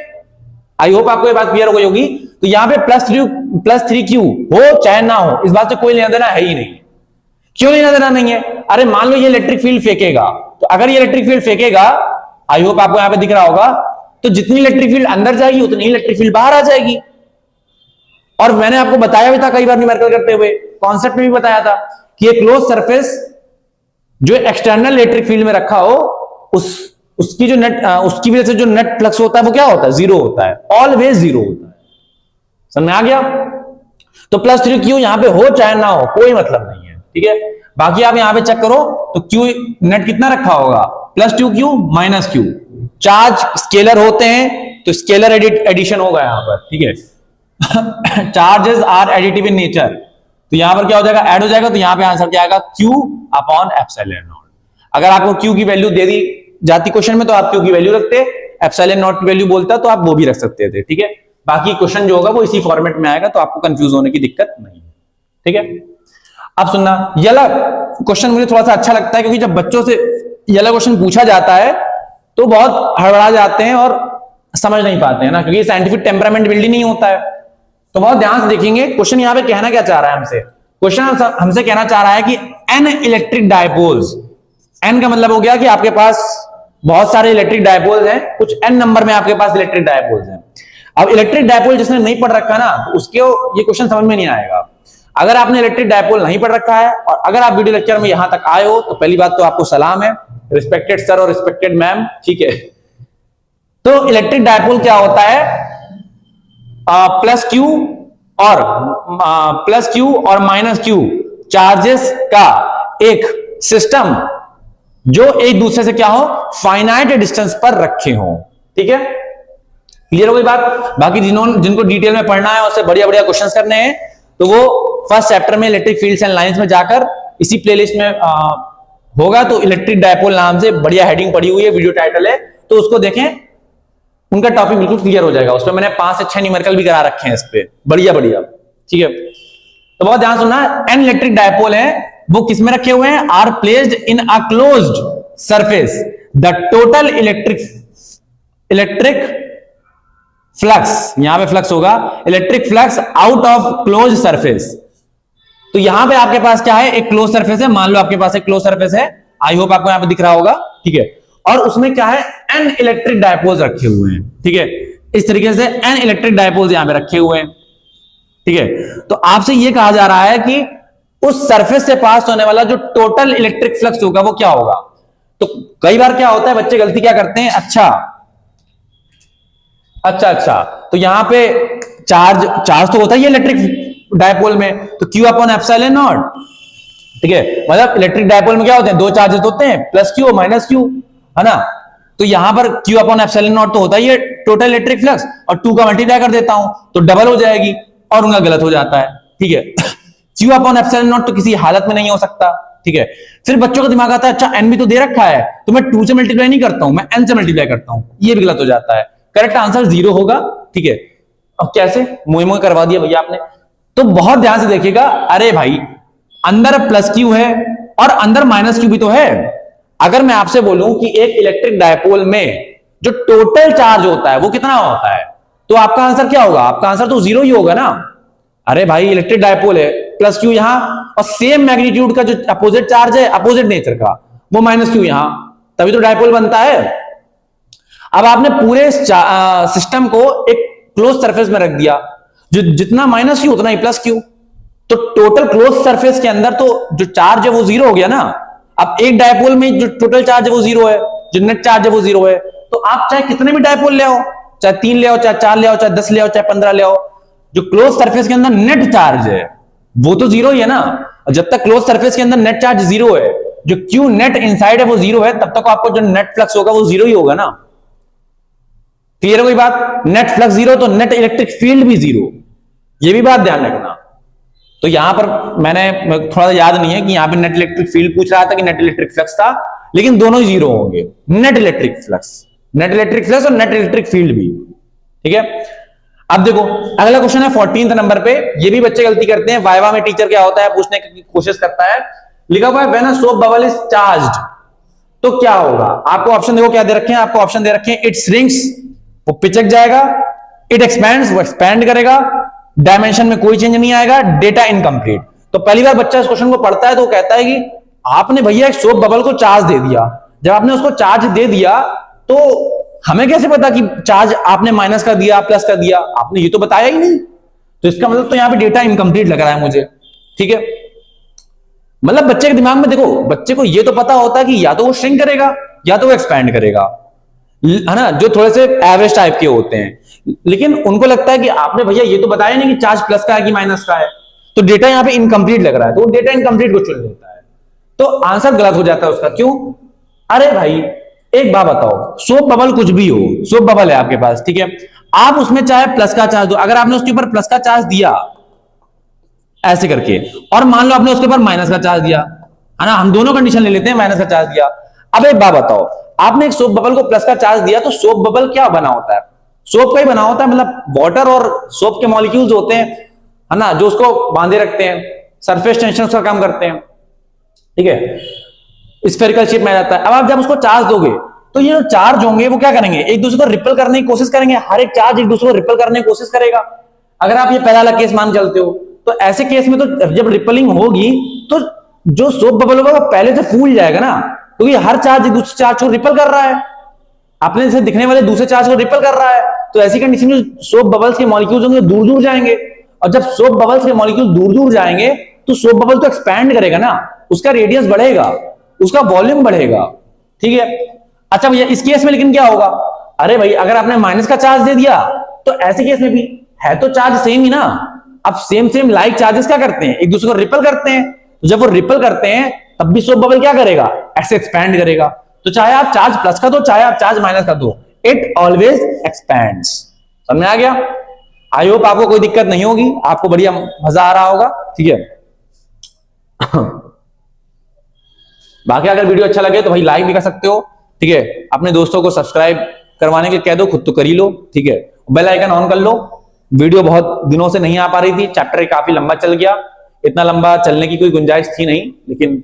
आई होप आपको ये बात क्लियर हो गई होगी। तो यहां पे +3q हो चाहे ना हो, इस बात से कोई लेना देना है ही नहीं। क्यों लेना देना नहीं है? अरे मान लो ये इलेक्ट्रिक फील्ड फेंकेगा, तो अगर ये इलेक्ट्रिक फील्ड फेंकेगा, आई होप आपको यहां पे दिख रहा होगा, तो जितनी इलेक्ट्रिक फील्ड अंदर जाएगी उतनी इलेक्ट्रिक फील्ड बाहर आ जाएगी। और मैंने आपको बताया भी था कई बार न्यूमेरिकल करते हुए, कॉन्सेप्ट में भी बताया था कि एक क्लोज सरफेस जो एक्सटर्नल इलेक्ट्रिक फील्ड में रखा हो, उसकी जो नेट उसकी वजह से जो नेट फ्लक्स होता है वो क्या होता है, जीरो होता है, ऑलवेज जीरो होता है। समझ में आ गया? तो +3Q यहां पे हो चाहे ना हो कोई मतलब नहीं है, ठीक है। बाकी आप यहां पे चेक करो तो Q नेट कितना रखा होगा, +2Q -Q। चार्ज स्केलर होते हैं तो स्केलर एडिशन होगा यहां पर, ठीक है। Charges are additive in nature, तो यहां पर क्या हो जाएगा, ऐड हो जाएगा, तो यहां पे आंसर क्या आएगा, Q/ε0। अगर आपको Q की वैल्यू दे दी जाती क्वेश्चन में तो आप Q की वैल्यू रखते, ε0 की वैल्यू बोलता तो आप वो भी रख सकते थे, ठीक है। बाकी क्वेश्चन जो होगा वो इसी फॉर्मेट में आएगा, तो आपको कंफ्यूज होने की दिक्कत नहीं है, ठीक है। अब सुनना, ये वाला क्वेश्चन मुझे थोड़ा सा अच्छा लगता है, क्योंकि जब बच्चों से ये वाला क्वेश्चन पूछा जाता है तो बहुत हड़बड़ा जाते हैं और समझ नहीं पाते हैं ना, क्योंकि साइंटिफिक टेम्परामेंट बिल्ड ही नहीं होता है। तो बहुत ध्यान से देखेंगे क्वेश्चन यहां पे कहना क्या चाह रहा है हमसे। क्वेश्चन हमसे कहना चाह रहा है कि n इलेक्ट्रिक डायपोल्स, n का मतलब हो गया कि आपके पास बहुत सारे इलेक्ट्रिक डायपोल्स हैं, कुछ n नंबर में आपके पास इलेक्ट्रिक डायपोल्स हैं। अब इलेक्ट्रिक डायपोल जिसने नहीं पढ़ रखा ना, तो उसके ये क्वेश्चन समझ में नहीं आएगा। अगर आपने इलेक्ट्रिक डायपोल नहीं पढ़ रखा है और अगर आप वीडियो लेक्चर में यहां तक आए हो, तो पहली बात तो आपको सलाम है, रिस्पेक्टेड सर और रिस्पेक्टेड मैम, ठीक है। तो इलेक्ट्रिक डायपोल क्या होता है, +Q और -Q चार्जेस का एक सिस्टम जो एक दूसरे से क्या हो, फाइनाइट डिस्टेंस पर रखे हो, ठीक है। क्लियर हो गई बात? बाकी जिनको डिटेल में पढ़ना है, उससे बढ़िया बढ़िया क्वेश्चंस करने हैं, तो वो फर्स्ट चैप्टर में इलेक्ट्रिक फील्ड्स एंड लाइंस में जाकर इसी प्लेलिस्ट में होगा, तो इलेक्ट्रिक डायपोल नाम से बढ़िया हेडिंग पड़ी हुई है, वीडियो टाइटल है, तो उसको देखें, उनका टॉपिक बिल्कुल क्लियर हो जाएगा। उसमें मैंने 5 से 6 न्यूमेरिकल भी करा रखे हैं इस पे, बढ़िया बढ़िया, ठीक है। तो बहुत ध्यान सुनना, n इलेक्ट्रिक डायपोल है, वो किसमें रखे हुए हैं, are placed in a closed surface, the total electric flux, यहां पे फ्लक्स होगा, electric flux out of close surface. तो यहां पे आपके पास क्या है, एक क्लोज सरफेस है, मान लो आपके पास एक क्लोज सरफेस है, आई होप आपको यहां पे दिख रहा होगा, ठीक है। और उसमें क्या है, n इलेक्ट्रिक डायपोल्स रखे हुए हैं, ठीक है। इस तरीके से n इलेक्ट्रिक डायपोल्स यहां पे रखे हुए हैं, ठीक है। तो आपसे यह कहा जा रहा है कि उस सरफेस से पास होने वाला जो टोटल इलेक्ट्रिक फ्लक्स होगा वो क्या होगा। तो कई बार क्या होता है, बच्चे गलती क्या करते हैं, अच्छा, तो यहां पे चार्ज तो होता ही है इलेक्ट्रिक डायपोल में, तो Q/ε0, ठीक है। मतलब इलेक्ट्रिक डायपोल में क्या होते हैं, दो चार्जेस होते हैं, +Q और -Q, है ना। तो यहां पर Q/ε0 तो होता ही है टोटल इलेक्ट्रिक फ्लक्स, और 2 का मल्टीप्लाई कर देता हूं तो डबल हो जाएगी, और उनका गलत हो जाता है, ठीक है। Q/ε0 तो किसी हालत में नहीं हो सकता, ठीक है। फिर बच्चों का दिमाग आता है, अच्छा n भी तो दे रखा है, तो मैं 2 से मल्टीप्लाई नहीं करता हूं, मैं n से मल्टीप्लाई करता हूं, ये भी गलत हो जाता है। करेक्ट आंसर 0 होगा, ठीक है। अब कैसे मुंह करवा दिया भैया आपने, तो बहुत ध्यान से देखिएगा। अरे भाई, अंदर +Q है और अंदर -Q भी तो है। अगर मैं आपसे बोलूं कि एक इलेक्ट्रिक डायपोल में जो टोटल चार्ज होता है वो कितना होता है, तो आपका आंसर क्या होगा, आपका आंसर तो 0 ही होगा ना। अरे भाई, इलेक्ट्रिक डायपोल है, +Q यहां, और सेम मैग्नीट्यूड का जो अपोजिट चार्ज है, अपोजिट नेचर का, वो -Q यहां, तभी तो डायपोल बनता है। अब आपने पूरे सिस्टम को एक क्लोज सरफेस में रख दिया, जो जितना -Q उतना ही +Q, तो टोटल क्लोज सरफेस के अंदर तो जो चार्ज है वो 0 हो गया ना। अब एक डायपोल में जो टोटल चार्ज है वो 0 है, जो नेट चार्ज है वो 0 है। तो आप चाहे कितने भी डायपोल ले आओ, चाहे 3 ले आओ, चाहे 4 ले आओ, चाहे 10 ले आओ, चाहे 15 ले आओ, जो क्लोज सरफेस के अंदर नेट चार्ज है वो तो 0 ही है ना। जब तक क्लोज सरफेस के अंदर नेट चार्ज 0 है, जो Q नेट इनसाइड है वो 0 है, तब तक आपको जो नेट फ्लक्स होगा वो 0 ही होगा ना। क्लियर है कोई बात? नेट फ्लक्स 0 तो नेट इलेक्ट्रिक फील्ड भी 0, ये भी बात ध्यान रखना। तो यहां पर मैंने थोड़ा याद नहीं है कि यहां पे नेट इलेक्ट्रिक फील्ड पूछ रहा था कि नेट इलेक्ट्रिक फ्लक्स था, लेकिन दोनों ही 0 होंगे, नेट इलेक्ट्रिक फ्लक्स और नेट इलेक्ट्रिक फील्ड भी, ठीक है। अब देखो अगला क्वेश्चन है 14th नंबर पे, ये भी बच्चे गलती करते हैं। वाइवा में टीचर क्या होता है पूछने की कोशिश करता है, लिखा हुआ है when a soap bubble is charged, तो क्या होगा। आपको ऑप्शन देखो क्या दे रखे हैं, आपको ऑप्शन दे रखे हैं, इट श्रिंक्स, वो पिचक जाएगा, इट एक्सपैंड्स, वो एक्सपैंड करेगा, डायमेंशन में कोई चेंज नहीं आएगा, डेटा इनकम्प्लीट। तो पहली बार बच्चा इस क्वेश्चन को पढ़ता है तो कहता है कि आपने भैया एक सोप बबल को चार्ज दे दिया, जब आपने उसको चार्ज दे दिया तो हमें कैसे पता कि चार्ज आपने माइनस कर दिया प्लस कर दिया, आपने ये तो बताया ही नहीं। तो इसका मतलब तो यहां पे डेटा इनकम्प्लीट लग रहा है मुझे, ठीक है। मतलब बच्चे के दिमाग में देखो, बच्चे को ये तो पता होता है कि या तो वो श्रिंक करेगा या तो वो एक्सपैंड करेगा, है ना, जो थोड़े से एवरेज टाइप के होते हैं। लेकिन उनको लगता है कि आपने भैया ये तो बताया नहीं कि चार्ज प्लस का है कि माइनस का है, तो डेटा यहां पे इनकम्प्लीट लग रहा है, तो वो डेटा इनकम्प्लीट को चुन लेता है, तो आंसर गलत हो जाता है उसका। क्यों? अरे भाई एक बात बताओ, सोप बबल कुछ भी हो, सोप बबल है आपके पास, ठीक है, आप उसमें चाहे प्लस का चार्ज दो, अगर आपने उसके ऊपर प्लस का चार्ज दिया ऐसे करके, और मान लो आपने उसके ऊपर माइनस का चार्ज दिया, है ना, हम दोनों कंडीशन ले लेते हैं, माइनस का चार्ज दिया। अब एक बात बताओ, आपने एक सोप बबल को प्लस का चार्ज दिया, तो सोप बबल क्या बना होता है? सोप का ही बना होता है, मतलब वाटर और सोप के मॉलिक्यूल्स होते हैं, है ना, जो उसको बांधे रखते हैं, सरफेस टेंशन का काम करते हैं, ठीक है, स्फेरिकल शेप में आ जाता है। अब आप जब उसको चार्ज दोगे, तो ये जो चार्ज होंगे वो क्या करेंगे, एक दूसरे को रिपेल करने की कोशिश करेंगे, हर एक चार्ज एक दूसरे को रिपेल करने की कोशिश करेगा। अगर आप ये पहला वाला केस मान चलते हो, तो ऐसे केस में तो जब रिपेलिंग होगी, तो जो सोप बबल होगा वो पहले से फूल जाएगा ना, क्योंकि तो हर चार्ज एक दूसरे चार्ज को रिपेल कर रहा है, अपने से दिखने वाले दूसरे चार्ज को रिपेल कर रहा है। तो ऐसी कंडीशन में सोप बबल्स के मॉलिक्यूल्स होंगे दूर दूर जाएंगे, और जब सोप बबल्स के मॉलिक्यूल दूर दूर जाएंगे, तो सोप बबल तो एक्सपैंड करेगा ना, उसका रेडियस बढ़ेगा, उसका वॉल्यूम बढ़ेगा, ठीक है। अच्छा भैया इस केस में लेकिन क्या होगा? अरे भाई अगर आपने माइनस का चार्ज दे दिया, तो ऐसे केस में भी है तो चार्ज सेम ही ना, अब सेम सेम लाइक चार्जेस क्या करते हैं, एक दूसरे को रिपेल करते हैं, तो जब वो रिपेल करते हैं तब भी सोप बबल क्या करेगा, ऐसे एक्सपैंड करेगा। तो चाहे आप चार्ज प्लस का दो चाहे आप चार्ज माइनस का दो, इट ऑलवेज एक्सपैंड्स। समझ में आ गया? आई होप आपको कोई दिक्कत नहीं होगी, आपको बढ़िया मजा आ रहा होगा, ठीक है। बाकी अगर वीडियो अच्छा लगे तो भाई लाइक भी कर सकते हो, ठीक है, अपने दोस्तों को सब्सक्राइब करवाने के कह दो, खुद तो कर ही लो, ठीक है, बेल आइकन ऑन कर लो। वीडियो बहुत दिनों से नहीं आ पा रही थी, चैप्टर काफी लंबा चल गया, इतना लंबा चलने की कोई गुंजाइश थी नहीं, लेकिन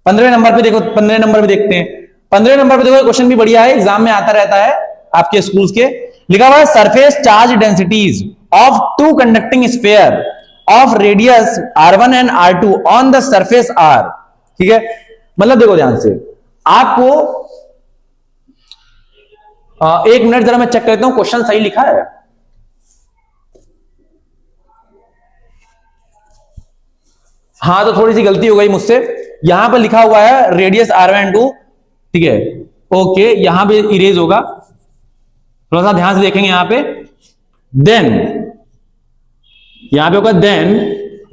15वें नंबर पे देखो, 15वें नंबर पे देखते हैं। 15वें नंबर पे देखो क्वेश्चन भी बढ़िया है, एग्जाम में आता रहता है आपके स्कूल्स के, लिखा हुआ है surface charge densities of two conducting sphere of radius r1 and r2 on the surface r, ठीक है। मतलब देखो ध्यान से, आपको एक मिनट जरा मैं चेक करता हूं क्वेश्चन सही लिखा है। हाँ तो थोड़ी सी गलती हो गई मुझसे, यहां पर लिखा हुआ है रेडियस r1 ठीक है, ओके, यहां पे इरेज होगा, थोड़ा सा ध्यान से देखेंगे यहां पे। देन यहां पे होगा then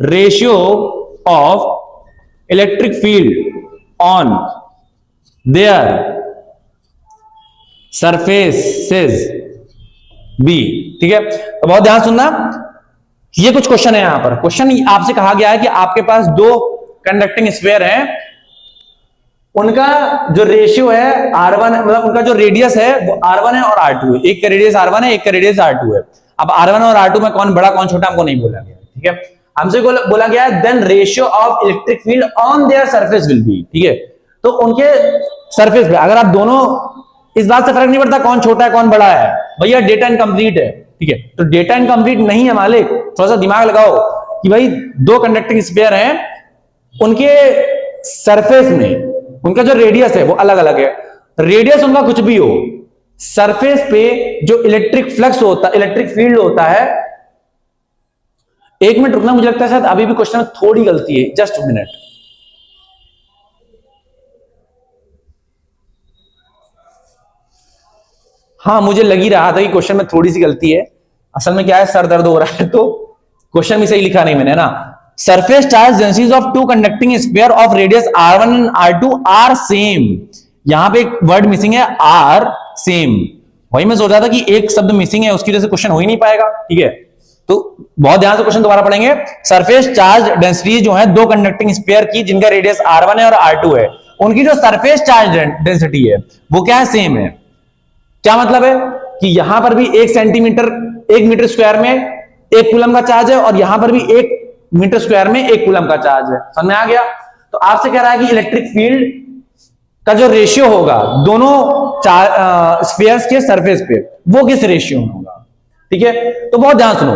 ratio of electric field on their surfaces be, ठीक है। तो बहुत ध्यान सुनना, ये कुछ क्वेश्चन है यहां पर, क्वेश्चन आपसे कहा गया है कि आपके पास दो कंडक्टिंग स्फीयर हैं, उनका जो रेशियो है R1, मतलब उनका जो रेडियस है वो R1 है और R2 है, एक का रेडियस R1 है एक का रेडियस R2 है। अब R1 और R2 में कौन बड़ा कौन छोटा हमको नहीं बोला गया, ठीक है, हमसे बोला गया है then ratio of electric field on their surface will be, ठीक है। तो उनके सरफेस पे अगर आप दोनों, इस बात से फर्क नहीं पड़ता कौन छोटा है कौन बड़ा है, भैया डेटा इनकम्प्लीट है, ठीक है। तो डेटा इनकम्प्लीट नहीं है मालिक, थोड़ा सा दिमाग लगाओ कि भाई दो कंडक्टिंग स्फीयर हैं, उनके सरफेस में उनका जो रेडियस है वो अलग अलग है, रेडियस उनका कुछ भी हो, सरफेस पे जो इलेक्ट्रिक फ्लक्स होता है, इलेक्ट्रिक फील्ड होता है, एक मिनट रुकना, मुझे लगता है शायद अभी भी क्वेश्चन में थोड़ी गलती है, जस्ट मिनट। हाँ मुझे लग ही रहा था कि क्वेश्चन में थोड़ी सी गलती है, असल में क्या है सर दर्द हो रहा है, तो क्वेश्चन भी सही लिखा नहीं मैंने ना। Surface charge densities of two conducting sphere of radius r1 and r2 are same, यहां पे एक वर्ड मिसिंग है आर सेम, वही मैं सोच रहा था कि एक शब्द मिसिंग है, उसकी वजह से क्वेश्चन हो ही नहीं पाएगा, ठीक है। तो बहुत ध्यान से क्वेश्चन दोबारा पढ़ेंगे। सरफेस चार्ज डेंसिटी जो है दो कंडक्टिंग स्फीयर की जिनका रेडियस r1 है और r2 है, उनकी जो सरफेस चार्ज डेंसिटी है वो क्या है, सेम है। क्या मतलब है कि यहां पर भी 1 मीटर स्क्वायर में 1 कूलम का चार्ज है और यहां पर भी 1 मीटर स्क्वायर में 1 कूलम का चार्ज है, समझ में आ गया। तो आपसे कह रहा है कि इलेक्ट्रिक फील्ड का जो रेशियो होगा दोनों स्फीयर्स के सरफेस पे वो किस रेशियो में होगा, ठीक है। तो बहुत ध्यान सुनो,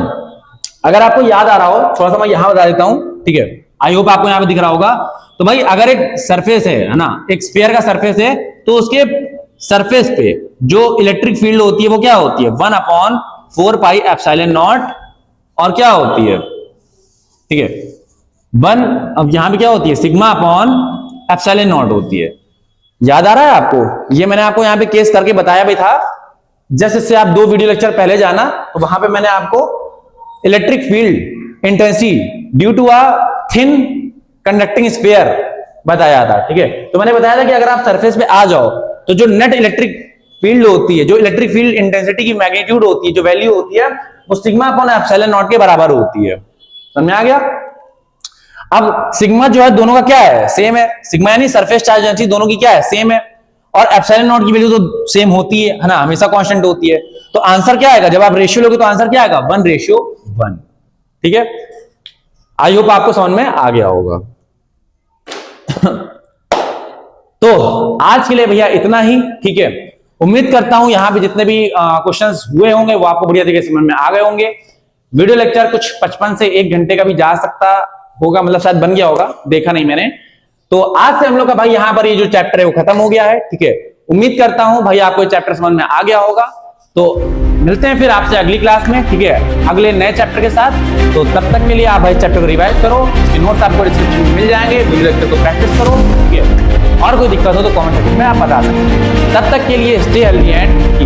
अगर आपको याद आ रहा हो थोड़ा सा मैं यहां बता देता हूं, ठीक है, आई होप आपको यहां पे दिख रहा होगा। तो भाई अगर एक सरफेस है ना, एक स्फीयर का सरफेस है, तो उसके सरफेस पे जो इलेक्ट्रिक फील्ड होती है वो क्या होती है, 1/4πε0 और क्या होती है, ठीक है 1, अब यहां पे क्या होती है, σ/ε0 होती है। याद आ रहा है आपको, ये मैंने आपको यहां पे केस करके बताया भी था। जैसे इससे आप 2 वीडियो लेक्चर पहले जाना, तो वहां पे मैंने आपको electric field intensity due to a thin conducting sphere बताया था, ठीक है। तो मैंने बताया था कि अगर आप सरफेस पे आ जाओ तो जो नेट इलेक्ट्रिक फील्ड होती है, जो इलेक्ट्रिक फील्ड इंटेंसिटी की मैग्नीट्यूड होती है, जो वैल्यू होती है, वो σ/ε0 के बराबर होती है। समझ में आ गया। अब सिग्मा जो है दोनों का क्या है, सेम है। सिग्मा यानी सरफेस चार्ज एनर्जी दोनों की क्या है, सेम है। और ε0 की वैल्यू तो सेम होती है ना, हमेशा कांस्टेंट होती है। तो आंसर क्या आएगा, जब आप रेशियो लोगे तो आंसर क्या आएगा, 1:1। ठीक है, आई होप आपको समझ में आ गया होगा। तो आज के लिए भैया इतना ही, ठीक है। उम्मीद करता हूं यहां पे जितने भी क्वेश्चंस हुए होंगे वो आपको बढ़िया तरीके से समझ में आ गए होंगे। वीडियो लेक्चर कुछ 55 से 1 घंटे का भी जा सकता होगा, मतलब शायद बन गया होगा, देखा नहीं मैंने। तो आज से हम लोग का भाई यहां पर ये जो चैप्टर है वो खत्म हो गया है, ठीक है। उम्मीद करता हूं भाई आपको ये चैप्टर समझ में आ गया होगा। तो मिलते हैं फिर आपसे अगली क्लास में, ठीक है, अगले नए चैप्टर के साथ। तो तब तक के लिए आप भाई चैप्टर को रिवाइज करो, इसके नोट्स आपको डिस्क्रिप्शन में मिल जाएंगे, वीडियो लेक्चर को प्रैक्टिस करो, ठीक है। और कोई दिक्कत हो तो कमेंट सेक्शन में आप बता सकते हैं। तब तक के लिए स्टे हेल्दी एंड